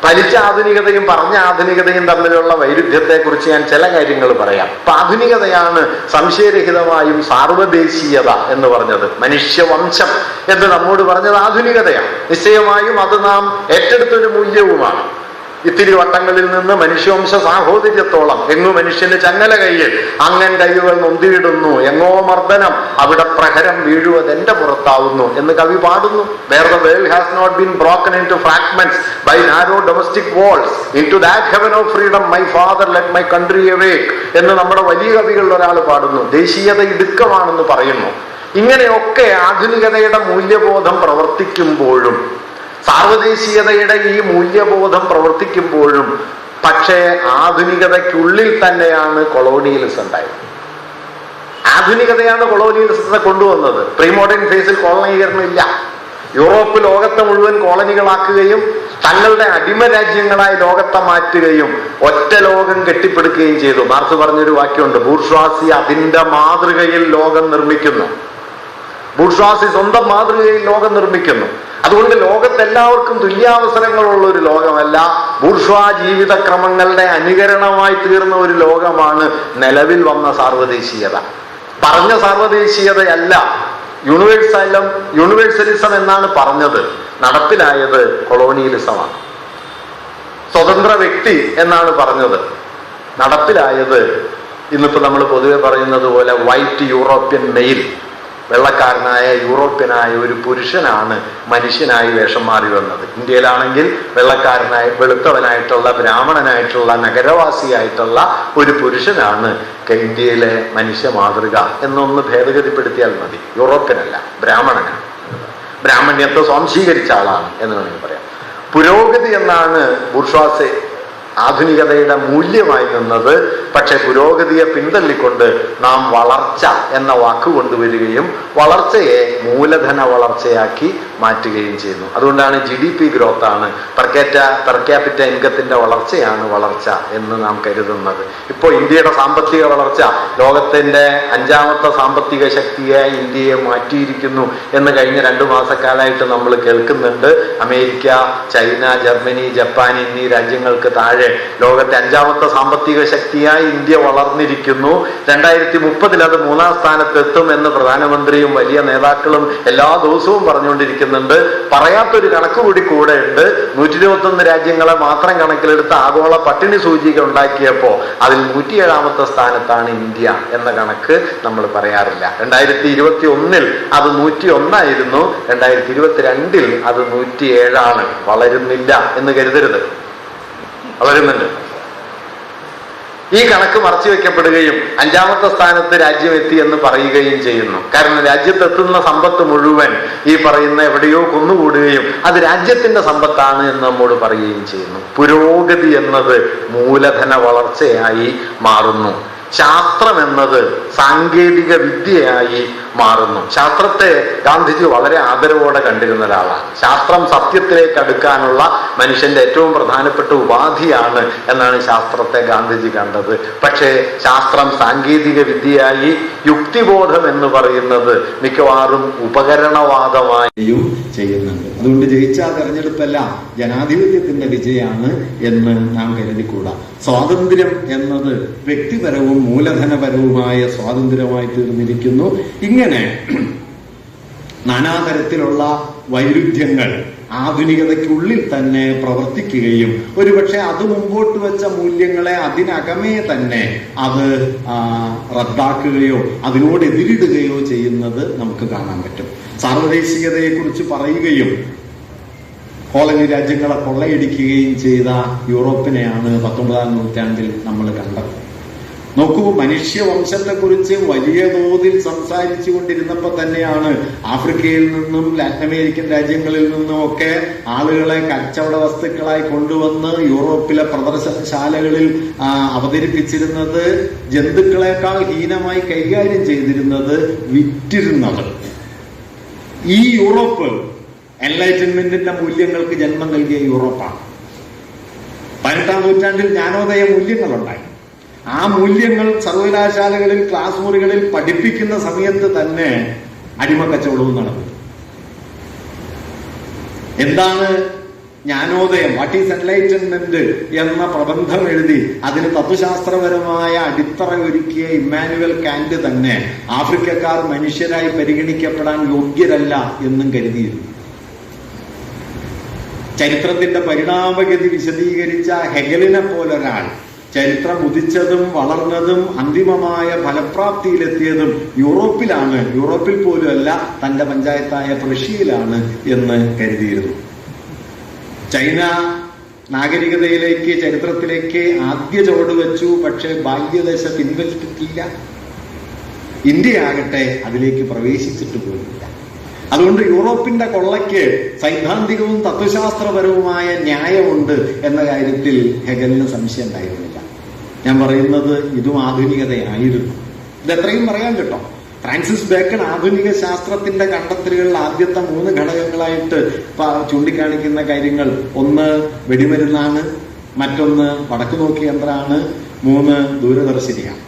ഫലിച്ച ആധുനികതയും പറഞ്ഞ ആധുനികതയും തമ്മിലുള്ള വൈരുദ്ധ്യത്തെക്കുറിച്ച് ഞാൻ ചില കാര്യങ്ങൾ പറയാം. അപ്പൊ ആധുനികതയാണ് സംശയരഹിതമായും സാർവദേശീയത എന്ന് പറഞ്ഞത്. മനുഷ്യവംശം എന്ന് നമ്മോട് പറഞ്ഞത് ആധുനികതയാണ്. നിശ്ചയമായും അത് നാം ഏറ്റെടുത്തൊരു മൂല്യവുമാണ്. ഇത്തിരി വട്ടങ്ങളിൽ നിന്ന് മനുഷ്യവംശ സാഹോദര്യത്തോളം, എങ്ങു മനുഷ്യന് ചങ്ങല കയ്യിൽ അങ്ങൻ കൈകൾ നൊന്തിയിടുന്നു, എങ്ങോ മർദ്ദനം അവിടെ പ്രഹരം വീഴുവത് എന്റെ പുറത്താവുന്നു എന്ന് കവി പാടുന്നു. Where the world has not been broken into fragments by narrow domestic walls into that heaven of freedom my father let my country awake എന്ന് നമ്മുടെ വലിയ കവികളിൽ ഒരാൾ പാടുന്നു. ദേശീയത ഇടുക്കമാണെന്ന് പറയുന്നു. ഇങ്ങനെയൊക്കെ ആധുനികതയുടെ മൂല്യബോധം പ്രവർത്തിക്കുമ്പോഴും സാർവദേശീയതയുടെ ഈ മൂല്യബോധം പ്രവർത്തിക്കുമ്പോഴും പക്ഷേ ആധുനികതയ്ക്കുള്ളിൽ തന്നെയാണ് കൊളോണിയലിസം ഉണ്ടായത്. ആധുനികതയാണ് കൊളോണിയലിസത്തെ കൊണ്ടുവന്നത്. പ്രീ മോഡേൺ ഫേസിൽ കോളനീകരണം ഇല്ല. യൂറോപ്പ് ലോകത്തെ മുഴുവൻ കോളനികളാക്കുകയും തങ്ങളുടെ അടിമ രാജ്യങ്ങളായി ലോകത്തെ മാറ്റുകയും ഒറ്റ ലോകം കെട്ടിപ്പടുക്കുകയും ചെയ്തു. മാർക്സ് പറഞ്ഞൊരു വാക്യമുണ്ട്, ബൂർഷ്വാസി അതിന്റെ മാതൃകയിൽ ലോകം നിർമ്മിക്കുന്നു. ബൂർഷ്വാസി സ്വന്തം മാതൃകയിൽ ലോകം നിർമ്മിക്കുന്നു. അതുകൊണ്ട് ലോകത്തെല്ലാവർക്കും തുല്യാവസരങ്ങളുള്ള ഒരു ലോകമല്ല, ബൂർഷ്വാ ജീവിതക്രമങ്ങളുടെ അനുകരണമായി തീർന്ന ഒരു ലോകമാണ് നിലവിൽ വന്ന സാർവദേശീയത. പറഞ്ഞ സാർവദേശീയതയല്ല, യൂണിവേഴ്സലിസം എന്നാണ് പറഞ്ഞത്. നടപ്പിലായത് കൊളോണിയലിസമാണ്. സ്വതന്ത്ര വ്യക്തി എന്നാണ് പറഞ്ഞത്. നടപ്പിലായത് ഇന്നിപ്പോ നമ്മൾ പൊതുവെ പറയുന്നത് പോലെ വൈറ്റ് യൂറോപ്യൻ മെയിൽ, വെള്ളക്കാരനായ യൂറോപ്യനായ ഒരു പുരുഷനാണ് മനുഷ്യനായി വേഷം മാറി വന്നത്. ഇന്ത്യയിലാണെങ്കിൽ വെളുത്തവനായിട്ടുള്ള ബ്രാഹ്മണനായിട്ടുള്ള നഗരവാസിയായിട്ടുള്ള ഒരു പുരുഷനാണ് ഇന്ത്യയിലെ മനുഷ്യ മാതൃക എന്നൊന്ന് ഭേദഗതിപ്പെടുത്തിയാൽ മതി. യൂറോപ്യനല്ല, ബ്രാഹ്മണനാണ്. ബ്രാഹ്മണ്യത്തെ സ്വാംശീകരിച്ച ആളാണ് എന്ന് വേണമെങ്കിൽ പറയാം. പുരോഗതി എന്നാണ് ബൂർഷ്വാസി ആധുനികതയുടെ മൂല്യമായി നിന്നത്. പക്ഷെ പുരോഗതിയെ പിന്തള്ളിക്കൊണ്ട് നാം വളർച്ച എന്ന വാക്ക് കൊണ്ടുവരികയും വളർച്ചയെ മൂലധന വളർച്ചയാക്കി മാറ്റുകയും ചെയ്യുന്നു. അതുകൊണ്ടാണ് GDP ഗ്രോത്ത് ആണ്, പെർ ക്യാപിറ്റ ഇൻകത്തിന്റെ വളർച്ചയാണ് വളർച്ച എന്ന് നാം കരുതുന്നത്. ഇപ്പോൾ ഇന്ത്യയുടെ സാമ്പത്തിക വളർച്ച ലോകത്തിന്റെ 5ാമത്തെ സാമ്പത്തിക ശക്തിയായി ഇന്ത്യയെ മാറ്റിയിരിക്കുന്നു എന്ന് കഴിഞ്ഞ 2 മാസക്കാലമായിട്ട് നമ്മൾ കേൾക്കുന്നുണ്ട്. അമേരിക്ക, ചൈന, ജർമ്മനി, ജപ്പാൻ എന്നീ രാജ്യങ്ങൾക്ക് താഴെ ലോകത്തെ 5ാമത്തെ സാമ്പത്തിക ശക്തിയായി ഇന്ത്യ വളർന്നിരിക്കുന്നു. 2030 അത് 3ാം സ്ഥാനത്തെത്തും എന്ന് പ്രധാനമന്ത്രിയും വലിയ നേതാക്കളും എല്ലാ ദിവസവും പറഞ്ഞുകൊണ്ടിരിക്കുന്നുണ്ട്. പറയാത്തൊരു കണക്ക് കൂടെ ഉണ്ട്. 121 രാജ്യങ്ങളെ മാത്രം കണക്കിലെടുത്ത് ആഗോള പട്ടിണി സൂചിക ഉണ്ടാക്കിയപ്പോൾ അതിൽ 107ാമത്തെ സ്ഥാനത്താണ് ഇന്ത്യ എന്ന കണക്ക് നമ്മൾ പറയാറില്ല. 2021 അത് 101 ആയിരുന്നു. 2022 അത് 107 വളരുന്നില്ല എന്ന് കരുതരുത്, വളരുന്നുണ്ട്. ഈ കണക്ക് മറച്ചു വെക്കപ്പെടുകയും 5ാമത്തെ സ്ഥാനത്ത് രാജ്യം എത്തി എന്ന് പറയുകയും ചെയ്യുന്നു. കാരണം രാജ്യത്തെത്തുന്ന സമ്പത്ത് മുഴുവൻ ഈ പറയുന്ന എവിടെയോ കുന്നുകൂടുകയും അത് രാജ്യത്തിന്റെ സമ്പത്താണ് എന്ന് നമ്മോട് പറയുകയും ചെയ്യുന്നു. പുരോഗതി എന്നത് മൂലധന വളർച്ചയായി മാറുന്നു. ശാസ്ത്രം എന്നത് സാങ്കേതിക വിദ്യയായി മാറുന്നു. ശാസ്ത്രത്തെ ഗാന്ധിജി വളരെ ആദരവോടെ കണ്ടിരുന്ന ഒരാളാണ്. ശാസ്ത്രം സത്യത്തിലേക്ക് അടുക്കാനുള്ള മനുഷ്യന്റെ ഏറ്റവും പ്രധാനപ്പെട്ട ഉപാധിയാണ് എന്നാണ് ശാസ്ത്രത്തെ ഗാന്ധിജി കണ്ടത്. പക്ഷേ ശാസ്ത്രം സാങ്കേതിക വിദ്യയായി, യുക്തിബോധം എന്ന് പറയുന്നത് മിക്കവാറും ഉപകരണവാദമായും ചെയ്യുന്നുണ്ട്. അതുകൊണ്ട് ജയിച്ച തെരഞ്ഞെടുപ്പല്ല ജനാധിപത്യത്തിന്റെ വിജയമാണ് എന്ന് നാം കരുതിക്കൂടാ. സ്വാതന്ത്ര്യം എന്നത് വ്യക്തിപരവും മൂലധനപരവുമായ സ്വാതന്ത്ര്യമായി തീർന്നിരിക്കുന്നു. ഇങ്ങനെ നാനാതരത്തിലുള്ള വൈരുദ്ധ്യങ്ങൾ ആധുനികതയ്ക്കുള്ളിൽ തന്നെ പ്രവർത്തിക്കുകയും ഒരുപക്ഷെ അത് മുമ്പോട്ട് വെച്ച മൂല്യങ്ങളെ അതിനകമേ തന്നെ അത് റദ്ദാക്കുകയോ അതിനോട് എതിരിടുകയോ ചെയ്യുന്നത് നമുക്ക് കാണാൻ പറ്റും. സാർവദേശികതയെക്കുറിച്ച് പറയുകയും കോളനി രാജ്യങ്ങളെ കൊള്ളയടിക്കുകയും ചെയ്ത യൂറോപ്പിനെയാണ് 19ാം നൂറ്റാണ്ടിൽ നമ്മൾ കണ്ടത്. നോക്കൂ, മനുഷ്യവംശത്തെക്കുറിച്ച് വലിയ തോതിൽ സംസാരിച്ചു കൊണ്ടിരുന്നപ്പോൾ തന്നെയാണ് ആഫ്രിക്കയിൽ നിന്നും ലാറ്റിൻ അമേരിക്കൻ രാജ്യങ്ങളിൽ നിന്നും ഒക്കെ ആളുകളെ കച്ചവട വസ്തുക്കളായി കൊണ്ടുവന്ന് യൂറോപ്പിലെ പ്രദർശനശാലകളിൽ അവതരിപ്പിച്ചിരുന്നത്, ജന്തുക്കളെക്കാൾ ഹീനമായി കൈകാര്യം ചെയ്തിരുന്നത്, വിറ്റിരുന്നത്. ഈ യൂറോപ്പ് എൻലൈറ്റൻമെന്റിന്റെ മൂല്യങ്ങൾക്ക് ജന്മം നൽകിയ യൂറോപ്പാണ്. 18ാം നൂറ്റാണ്ടിൽ ജ്ഞാനോദയ മൂല്യങ്ങളുണ്ടായി. ആ മൂല്യങ്ങൾ സർവകലാശാലകളിൽ, ക്ലാസ് മുറികളിൽ പഠിപ്പിക്കുന്ന സമയത്ത് തന്നെ അടിമക്കച്ചവടവും നടന്നു. എന്താണ് ജ്ഞാനോദയം, വാട്ട് ഈസ് എൻലൈറ്റൻമെന്റ് എന്ന പ്രബന്ധം എഴുതി അതിന് തത്വശാസ്ത്രപരമായ അടിത്തറ ഒരുക്കിയ ഇമ്മാനുവൽ കാന്റ് തന്നെ ആഫ്രിക്കക്കാർ മനുഷ്യരായി പരിഗണിക്കപ്പെടാൻ യോഗ്യരല്ല എന്നും കരുതിയിരുന്നു. ചരിത്രത്തിന്റെ പരിണാമഗതി വിശദീകരിച്ച ഹെഗലിനെ പോലൊരാൾ ചരിത്രം ഉദിച്ചതും വളർന്നതും അന്തിമമായ ഫലപ്രാപ്തിയിലെത്തിയതും യൂറോപ്പിലാണ്, യൂറോപ്പിൽ പോലുമല്ല തന്റെ പഞ്ചായത്തായ പ്രഷ്യയിലാണ് എന്ന് കരുതിയിരുന്നു. ചൈന നാഗരികതയിലേക്ക്, ചരിത്രത്തിലേക്ക് ആദ്യ ചുവട് വെച്ചു. പക്ഷെ ബാല്യദശ പിൻവലിച്ചിട്ടില്ല. ഇന്ത്യയാകട്ടെ അതിലേക്ക് പ്രവേശിച്ചിട്ട് പോലില്ല. അതുകൊണ്ട് യൂറോപ്പിന്റെ കൊള്ളയ്ക്ക് സൈദ്ധാന്തികവും തത്വശാസ്ത്രപരവുമായ ന്യായമുണ്ട് എന്ന കാര്യത്തിൽ ഹെഗലിന് സംശയം ഉണ്ടായിരുന്നില്ല. ഞാൻ പറയുന്നത് ഇതും ആധുനികതയായിരുന്നു. ഇതെത്രയും പറയാൻ കേട്ടോ. ഫ്രാൻസിസ് ബേക്കൺ ആധുനിക ശാസ്ത്രത്തിന്റെ കണ്ടെത്തലുകളിൽ ആദ്യത്തെ 3 ഘടകങ്ങളായിട്ട് ചൂണ്ടിക്കാണിക്കുന്ന കാര്യങ്ങൾ, 1 വെടിമരുന്നാണ്, മറ്റൊന്ന് വടക്കുനോക്കി യന്ത്രമാണ്, 3 ദൂരദർശിനിയാണ്.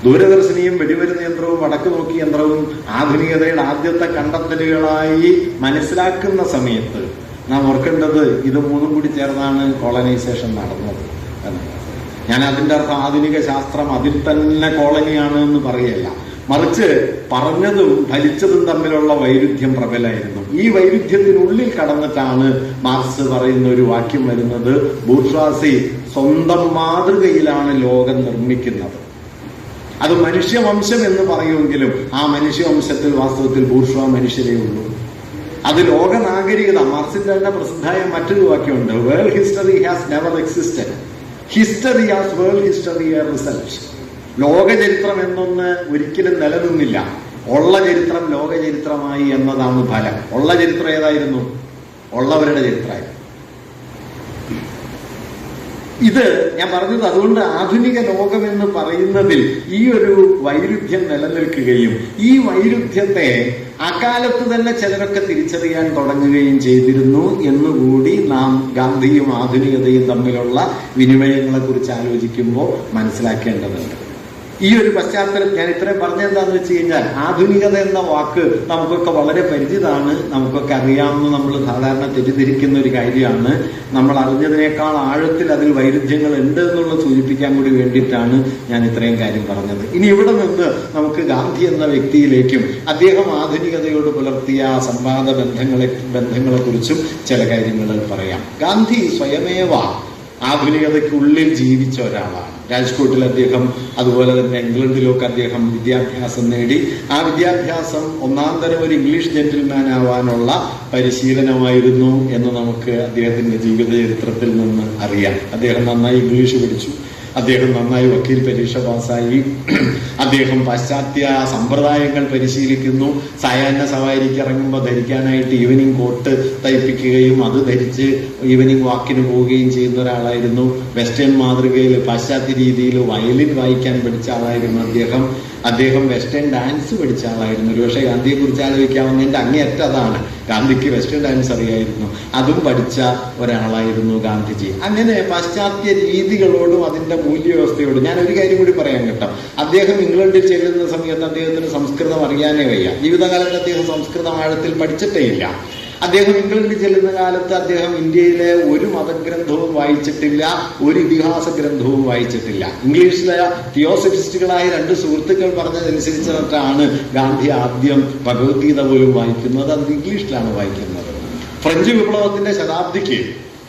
ദൂരദർശിനിയും വെടിമരുന്ന് യന്ത്രവും വടക്ക് നോക്കി യന്ത്രവും ആധുനികതയുടെ ആദ്യത്തെ കണ്ടെത്തലുകളായി മനസ്സിലാക്കുന്ന സമയത്ത് നാം ഓർക്കേണ്ടത് ഇത് 3 കൂടി ചേർന്നാണ് കോളനൈസേഷൻ നടന്നത് എന്നാണ്. ഞാൻ അതിന്റെ അർത്ഥം ആധുനിക ശാസ്ത്രം അതിൽ തന്നെ കോളനിയാണ് എന്ന് പറയല്ല, മറിച്ച് പറഞ്ഞതും ഫലിച്ചതും തമ്മിലുള്ള വൈരുദ്ധ്യം പ്രബലമായിരുന്നു. ഈ വൈരുദ്ധ്യത്തിനുള്ളിൽ കടന്നിട്ടാണ് മാർക്സ് പറയുന്ന ഒരു വാക്യം വരുന്നത്, ബൂർഷ്വാസി സ്വന്തം മാതൃകയിലാണ് ലോകം നിർമ്മിക്കുന്നത്. അത് മനുഷ്യവംശം എന്ന് പറയുമെങ്കിലും ആ മനുഷ്യവംശത്തിൽ വാസ്തവത്തിൽ ബൂർഷ്വാ മനുഷ്യരേ ഉള്ളൂ. അത് ലോക നാഗരികത. മാർക്സിന്റെ തന്നെ പ്രസിദ്ധമായ മറ്റൊരു വാക്യമുണ്ട്, world history has never existed, history has world history a result. ലോക ചരിത്രം എന്നൊന്ന് ഒരിക്കലും നിലനിന്നില്ല, ഉള്ള ചരിത്രം ലോക ചരിത്രമായി എന്നതാണ് ഫലം. ഉള്ള ചരിത്രം ഏതായിരുന്നു? ഉള്ളവരുടെ ചരിത്രമായിരുന്നു. ഇത് ഞാൻ പറഞ്ഞത് അതുകൊണ്ട് ആധുനിക ലോകം എന്ന് പറയുന്നതിൽ ഈ ഒരു വൈരുദ്ധ്യം നിലനിൽക്കുകയും ഈ വൈരുദ്ധ്യത്തെ അക്കാലത്ത് തന്നെ ചിലരൊക്കെ തിരിച്ചറിയാൻ തുടങ്ങുകയും ചെയ്തിരുന്നു എന്നുകൂടി നാം ഗാന്ധിയും ആധുനികതയും തമ്മിലുള്ള വിനിമയങ്ങളെ കുറിച്ച് ആലോചിക്കുമ്പോൾ മനസ്സിലാക്കേണ്ടതുണ്ട്. ഈ ഒരു പശ്ചാത്തലം ഞാൻ ഇത്രയും പറഞ്ഞെന്താന്ന് വെച്ച് കഴിഞ്ഞാൽ, ആധുനികത എന്ന വാക്ക് നമുക്കൊക്കെ വളരെ പരിചിതമാണ്, നമുക്കൊക്കെ അറിയാവുന്ന, നമ്മൾ സാധാരണ തെറ്റിദ്ധരിക്കുന്ന ഒരു കാര്യമാണ്. നമ്മൾ അറിഞ്ഞതിനേക്കാൾ ആഴത്തിൽ അതിൽ വൈരുദ്ധ്യങ്ങൾ ഉണ്ട് എന്നുള്ളത് സൂചിപ്പിക്കാൻ കൂടി വേണ്ടിയിട്ടാണ് ഞാൻ ഇത്രയും കാര്യം പറഞ്ഞത്. ഇനി ഇവിടെ നിന്ന് നമുക്ക് ഗാന്ധി എന്ന വ്യക്തിയിലേക്കും അദ്ദേഹം ആധുനികതയോട് പുലർത്തിയ സംവാദ ബന്ധങ്ങളെ കുറിച്ചും ചില കാര്യങ്ങൾ പറയാം. ഗാന്ധി സ്വയമേവ ആധുനികതയ്ക്കുള്ളിൽ ജീവിച്ച ഒരാളാണ്. രാജ്കോട്ടിൽ അദ്ദേഹം, അതുപോലെ തന്നെ ഇംഗ്ലണ്ടിലൊക്കെ അദ്ദേഹം വിദ്യാഭ്യാസം നേടി. ആ വിദ്യാഭ്യാസം ഒന്നാം തരം ഒരു ഇംഗ്ലീഷ് ജെന്റിൽമാൻ ആവാനുള്ള പരിശീലനമായിരുന്നു എന്ന് നമുക്ക് അദ്ദേഹത്തിന്റെ ജീവിത ചരിത്രത്തിൽ നിന്ന് അറിയാം. അദ്ദേഹം നന്നായി ഇംഗ്ലീഷ് പഠിച്ചു, അദ്ദേഹം നന്നായി വക്കീൽ പരീക്ഷ പാസ്സായി, അദ്ദേഹം പാശ്ചാത്യ സമ്പ്രദായങ്ങൾ പരിശീലിക്കുന്നു. സായാഹ്ന സവാരിക്ക് ഇറങ്ങുമ്പോൾ ധരിക്കാനായിട്ട് ഈവനിങ് കോട്ട് തയ്പ്പിക്കുകയും അത് ധരിച്ച് ഈവനിങ് വാക്കിന് പോവുകയും ചെയ്യുന്ന ഒരാളായിരുന്നു. വെസ്റ്റേൺ മാതൃകയിൽ പാശ്ചാത്യ രീതിയിൽ വയലിൻ വായിക്കാൻ പഠിച്ച ആളായിരുന്നു അദ്ദേഹം വെസ്റ്റേൺ ഡാൻസ് പഠിച്ച ആളായിരുന്നു. ഒരുപക്ഷെ ഗാന്ധിയെ കുറിച്ച് ആലോചിക്കാവുന്നതിന്റെ അങ്ങേയറ്റം അതാണ്. ഗാന്ധിക്ക് വെസ്റ്റേൺ ഡാൻസ് അറിയായിരുന്നു, അതും പഠിച്ച ഒരാളായിരുന്നു ഗാന്ധിജി. അങ്ങനെ പാശ്ചാത്യ രീതികളോടും അതിന്റെ മൂല്യവ്യവസ്ഥയോടും ഞാൻ ഒരു കാര്യം കൂടി പറയാൻ കേട്ടോ. അദ്ദേഹം ഇംഗ്ലണ്ടിൽ ചെല്ലുന്ന സമയത്ത് അദ്ദേഹത്തിന് സംസ്കൃതം അറിയാനേ വയ്യ. ജീവിതകാലത്ത് അദ്ദേഹം സംസ്കൃതം ആഴത്തിൽ പഠിച്ചിട്ടേ ഇല്ല. അദ്ദേഹം ഇംഗ്ലണ്ടിൽ ചെല്ലുന്ന കാലത്ത് അദ്ദേഹം ഇന്ത്യയിലെ ഒരു മതഗ്രന്ഥവും വായിച്ചിട്ടില്ല, ഒരു ഇതിഹാസ ഗ്രന്ഥവും വായിച്ചിട്ടില്ല. ഇംഗ്ലീഷിലെ തിയോസഫിസ്റ്റുകളായ രണ്ട് സുഹൃത്തുക്കൾ പറഞ്ഞതനുസരിച്ചിട്ടാണ് ഗാന്ധി ആദ്യം ഭഗവത്ഗീത പോലും വായിക്കുന്നത്. അത് ഇംഗ്ലീഷിലാണ് വായിക്കുന്നത്. ഫ്രഞ്ച് വിപ്ലവത്തിന്റെ ശതാബ്ദിക്ക്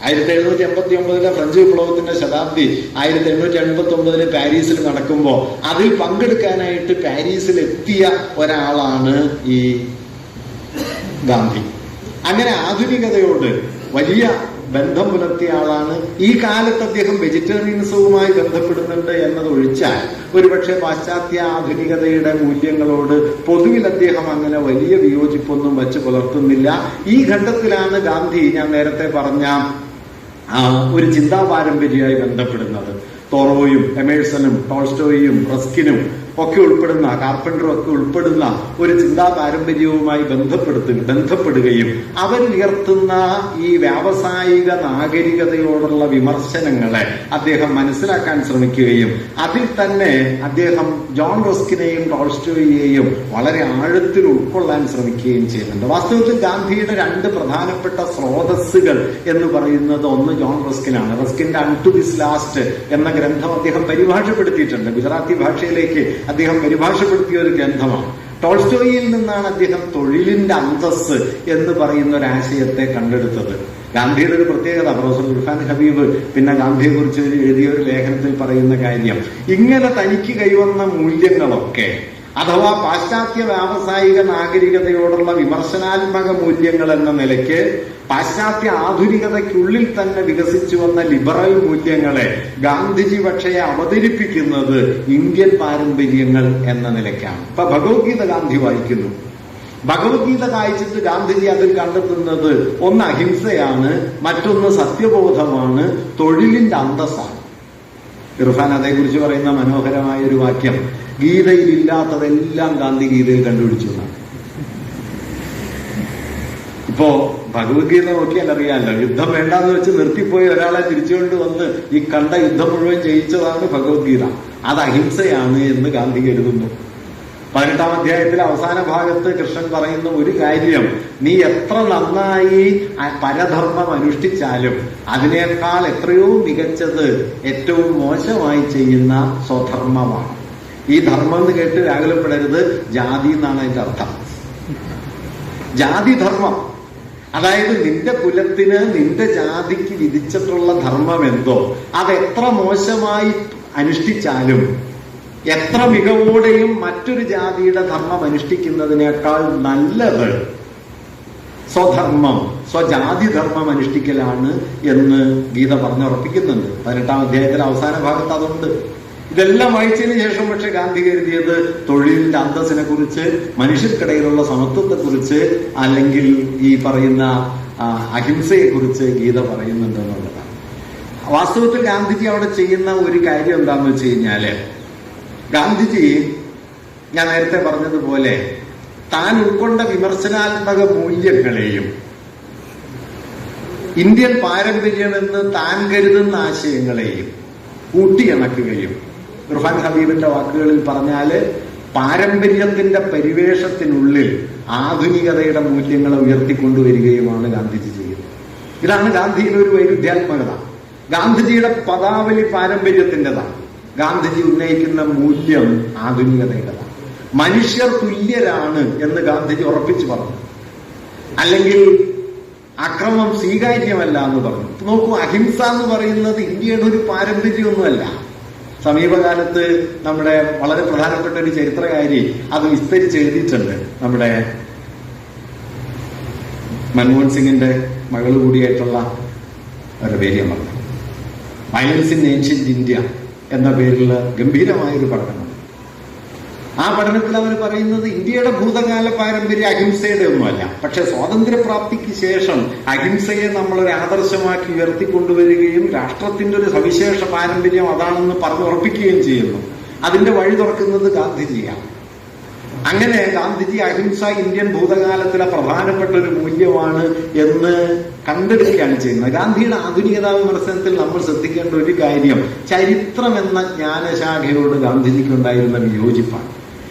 1789 ഫ്രഞ്ച് വിപ്ലവത്തിന്റെ ശതാബ്ദി 1889 പാരീസിൽ നടക്കുമ്പോൾ അതിൽ പങ്കെടുക്കാനായിട്ട് പാരീസിൽ എത്തിയ ഒരാളാണ് ഈ ഗാന്ധി. അങ്ങനെ ആധുനികതയോട് വലിയ ബന്ധം പുലർത്തിയ ആളാണ്. ഈ കാലത്ത് അദ്ദേഹം വെജിറ്റേറിയനിസവുമായി ബന്ധപ്പെടുന്നുണ്ട് എന്നതൊഴിച്ചാൽ ഒരുപക്ഷെ പാശ്ചാത്യ ആധുനികതയുടെ മൂല്യങ്ങളോട് പൊതുവിൽ അദ്ദേഹം അങ്ങനെ വലിയ വിയോജിപ്പൊന്നും വച്ച് പുലർത്തുന്നില്ല. ഈ ഘട്ടത്തിലാണ് ഗാന്ധി ഞാൻ നേരത്തെ പറഞ്ഞ ഒരു ചിന്താ പാരമ്പര്യമായി ബന്ധപ്പെടുന്നത്. തോറോയും എമേഴ്സണും ടോൾസ്റ്റോയും റസ്കിനും ഒക്കെ ഉൾപ്പെടുന്ന, കാർപ്പൻറ്ററും ഒക്കെ ഉൾപ്പെടുന്ന ഒരു ചിന്താ പാരമ്പര്യവുമായി ബന്ധപ്പെടുകയും അവരുയർത്തുന്ന ഈ വ്യാവസായിക നാഗരികതയോടുള്ള വിമർശനങ്ങളെ അദ്ദേഹം മനസ്സിലാക്കാൻ ശ്രമിക്കുകയും അതിൽ തന്നെ അദ്ദേഹം ജോൺ റസ്കിനെയും ടോൾസ്റ്റോയെയും വളരെ ആഴത്തിൽ ഉൾക്കൊള്ളാൻ ശ്രമിക്കുകയും ചെയ്യുന്നുണ്ട്. വാസ്തവത്തിൽ ഗാന്ധിയുടെ രണ്ട് പ്രധാനപ്പെട്ട സ്രോതസ്സുകൾ എന്ന് പറയുന്നത് ഒന്ന് ജോൺ റസ്കിനാണ്. റസ്കിന്റെ അൺ ടു ദിസ് ലാസ്റ്റ് എന്ന ഗ്രന്ഥം അദ്ദേഹം പരിഭാഷപ്പെടുത്തിയിട്ടുണ്ട്. ഗുജറാത്തി ഭാഷയിലേക്ക് അദ്ദേഹം പരിഭാഷപ്പെടുത്തിയ ഒരു ഗ്രന്ഥമാണ്. ടോൾസ്റ്റോയിൽ നിന്നാണ് അദ്ദേഹം തൊഴിലിന്റെ അന്തസ്സ് എന്ന് പറയുന്ന ഒരു ആശയത്തെ കണ്ടെടുത്തത്. ഗാന്ധിയുടെ ഒരു പ്രത്യേകത, പ്രൊഫസർ ഇർഫാൻ ഹബീബ് പിന്നെ ഗാന്ധിയെ കുറിച്ച് എഴുതിയ ഒരു ലേഖനത്തിൽ പറയുന്ന കാര്യം, ഇങ്ങനെ തനിക്ക് കൈവന്ന മൂല്യങ്ങളൊക്കെ അഥവാ പാശ്ചാത്യ വ്യാവസായിക നാഗരികതയോടുള്ള വിമർശനാത്മക മൂല്യങ്ങൾ എന്ന നിലയ്ക്ക് പാശ്ചാത്യ ആധുനികതയ്ക്കുള്ളിൽ തന്നെ വികസിച്ചു വന്ന ലിബറൽ മൂല്യങ്ങളെ ഗാന്ധിജി പക്ഷേ അവതരിപ്പിക്കുന്നത് ഇന്ത്യൻ പാരമ്പര്യങ്ങൾ എന്ന നിലയ്ക്കാണ്. ഇപ്പൊ ഭഗവത്ഗീത ഗാന്ധി വായിക്കുന്നു. ഭഗവത്ഗീത വായിച്ചിട്ട് ഗാന്ധിജി അതിൽ കണ്ടെത്തുന്നത് ഒന്ന് അഹിംസയാണ്, മറ്റൊന്ന് സത്യബോധമാണ്, തൊഴിലിന്റെ അന്തസ്സാണ്. ഇർഫാൻ അതേക്കുറിച്ച് പറയുന്ന മനോഹരമായ ഒരു വാക്യം, ഗീതയിൽ ഇല്ലാത്തതെല്ലാം ഗാന്ധി ഗീതയിൽ കണ്ടുപിടിച്ചു എന്നാണ്. ഇപ്പോ ഭഗവത്ഗീത നോക്കിയാൽ അറിയാമല്ലോ, യുദ്ധം വേണ്ടാന്ന് വെച്ച് നിർത്തിപ്പോയി ഒരാളെ തിരിച്ചുകൊണ്ട് വന്ന് ഈ കണ്ട യുദ്ധം മുഴുവൻ ജയിച്ചതാണ് ഭഗവത്ഗീത. അത് അഹിംസയാണ് എന്ന് ഗാന്ധി കരുതുന്നു. 18-ാം അധ്യായത്തിലെ അവസാന ഭാഗത്ത് കൃഷ്ണൻ പറയുന്ന ഒരു കാര്യം, നീ എത്ര നന്നായി പരധർമ്മം അനുഷ്ഠിച്ചാലും അതിനേക്കാൾ എത്രയോ മികച്ചത് ഏറ്റവും മോശമായി ചെയ്യുന്ന സ്വധർമ്മമാണ്. ഈ ധർമ്മം എന്ന് കേട്ട് വ്യാകുലപ്പെടരുത്, ജാതി എന്നാണ് അതിന്റെ അർത്ഥം. ജാതിധർമ്മം, അതായത് നിന്റെ കുലത്തിന് നിന്റെ ജാതിക്ക് വിധിച്ചിട്ടുള്ള ധർമ്മം എന്തോ അതെത്ര മോശമായി അനുഷ്ഠിച്ചാലും എത്ര മികവോടെയും മറ്റൊരു ജാതിയുടെ ധർമ്മം അനുഷ്ഠിക്കുന്നതിനേക്കാൾ നല്ലത് സ്വധർമ്മം, സ്വജാതി ധർമ്മം അനുഷ്ഠിക്കലാണ് എന്ന് ഗീത പറഞ്ഞുറപ്പിക്കുന്നുണ്ട്. 18-ാം അധ്യായത്തിലെ അവസാന ഭാഗത്ത് അതുണ്ട്. ഇതെല്ലാം വായിച്ചതിന് ശേഷം പക്ഷെ ഗാന്ധി കരുതിയത് തൊഴിലിന്റെ അന്തസ്സിനെ കുറിച്ച്, മനുഷ്യർക്കിടയിലുള്ള സമത്വത്തെ കുറിച്ച്, അല്ലെങ്കിൽ ഈ പറയുന്ന അഹിംസയെ കുറിച്ച് ഗീത പറയുന്നുണ്ട് എന്നുള്ളതാണ്. വാസ്തവത്തിൽ ഗാന്ധിജി അവിടെ ചെയ്യുന്ന ഒരു കാര്യം എന്താണെന്ന് വെച്ച് കഴിഞ്ഞാല്, ഗാന്ധിജി ഞാൻ നേരത്തെ പറഞ്ഞതുപോലെ താൻ ഉൾക്കൊണ്ട വിമർശനാത്മക മൂല്യങ്ങളെയും ഇന്ത്യൻ പാരമ്പര്യമെന്ന് താൻ കരുതുന്ന ആശയങ്ങളെയും കൂട്ടിയിണക്കുകയും, ഇർഫാൻ ഹബീബിന്റെ വാക്കുകളിൽ പറഞ്ഞാല് പാരമ്പര്യത്തിന്റെ പരിവേഷത്തിനുള്ളിൽ ആധുനികതയുടെ മൂല്യങ്ങളെ ഉയർത്തിക്കൊണ്ടുവരികയുമാണ് ഗാന്ധിജി ചെയ്യുന്നത്. ഇതാണ് ഗാന്ധിയുടെ ഒരു വൈരുദ്ധ്യാത്മകത. ഗാന്ധിജിയുടെ പദാവലി പാരമ്പര്യത്തിൻ്റെതാണ്, ഗാന്ധിജി ഉന്നയിക്കുന്ന മൂല്യം ആധുനികതയുടേതാണ്. മനുഷ്യർ തുല്യരാണ് എന്ന് ഗാന്ധിജി ഉറപ്പിച്ചു പറഞ്ഞു. അല്ലെങ്കിൽ അക്രമം സ്വീകാര്യമല്ല എന്ന് പറഞ്ഞു. നോക്കൂ, അഹിംസ എന്ന് പറയുന്നത് ഇന്ത്യയുടെ ഒരു പാരമ്പര്യമൊന്നുമല്ല. സമീപകാലത്ത് നമ്മുടെ വളരെ പ്രധാനപ്പെട്ട ഒരു ചരിത്രകാരി അത് വിസ്തരിച്ച് എഴുതിയിട്ടുണ്ട്. നമ്മുടെ മൻമോഹൻ സിംഗിന്റെ മകൾ കൂടിയായിട്ടുള്ള ഒരു പേര് ഞാൻ പറഞ്ഞു, വയലൻസ് ഇൻ ഏൻഷ്യന്റ് ഇന്ത്യ എന്ന പേരിൽ ഗംഭീരമായൊരു പഠനമാണ്. ആ പഠനത്തിൽ അവർ പറയുന്നത് ഇന്ത്യയുടെ ഭൂതകാല പാരമ്പര്യം അഹിംസയുടെ ഒന്നുമല്ല, പക്ഷെ സ്വാതന്ത്ര്യപ്രാപ്തിക്ക് ശേഷം അഹിംസയെ നമ്മളൊരു ആദർശമാക്കി ഉയർത്തിക്കൊണ്ടുവരികയും രാഷ്ട്രത്തിന്റെ ഒരു സവിശേഷ പാരമ്പര്യം അതാണെന്ന് പറഞ്ഞുറപ്പിക്കുകയും ചെയ്യുന്നു. അതിന്റെ വഴി തുറക്കുന്നത് ഗാന്ധിജിയാണ്. അങ്ങനെ ഗാന്ധിജി അഹിംസ ഇന്ത്യൻ ഭൂതകാലത്തിലെ പ്രധാനപ്പെട്ട ഒരു മൂല്യമാണ് എന്ന് കണ്ടെടുക്കുകയാണ് ചെയ്യുന്നത്. ഗാന്ധിയുടെ ആധുനികതാ വിമർശനത്തിൽ നമ്മൾ ശ്രദ്ധിക്കേണ്ട ഒരു കാര്യം, ചരിത്രം എന്ന ജ്ഞാനശാഖയോട് ഗാന്ധിജിക്കുണ്ടായിരുന്ന വിയോജിപ്പാണ്.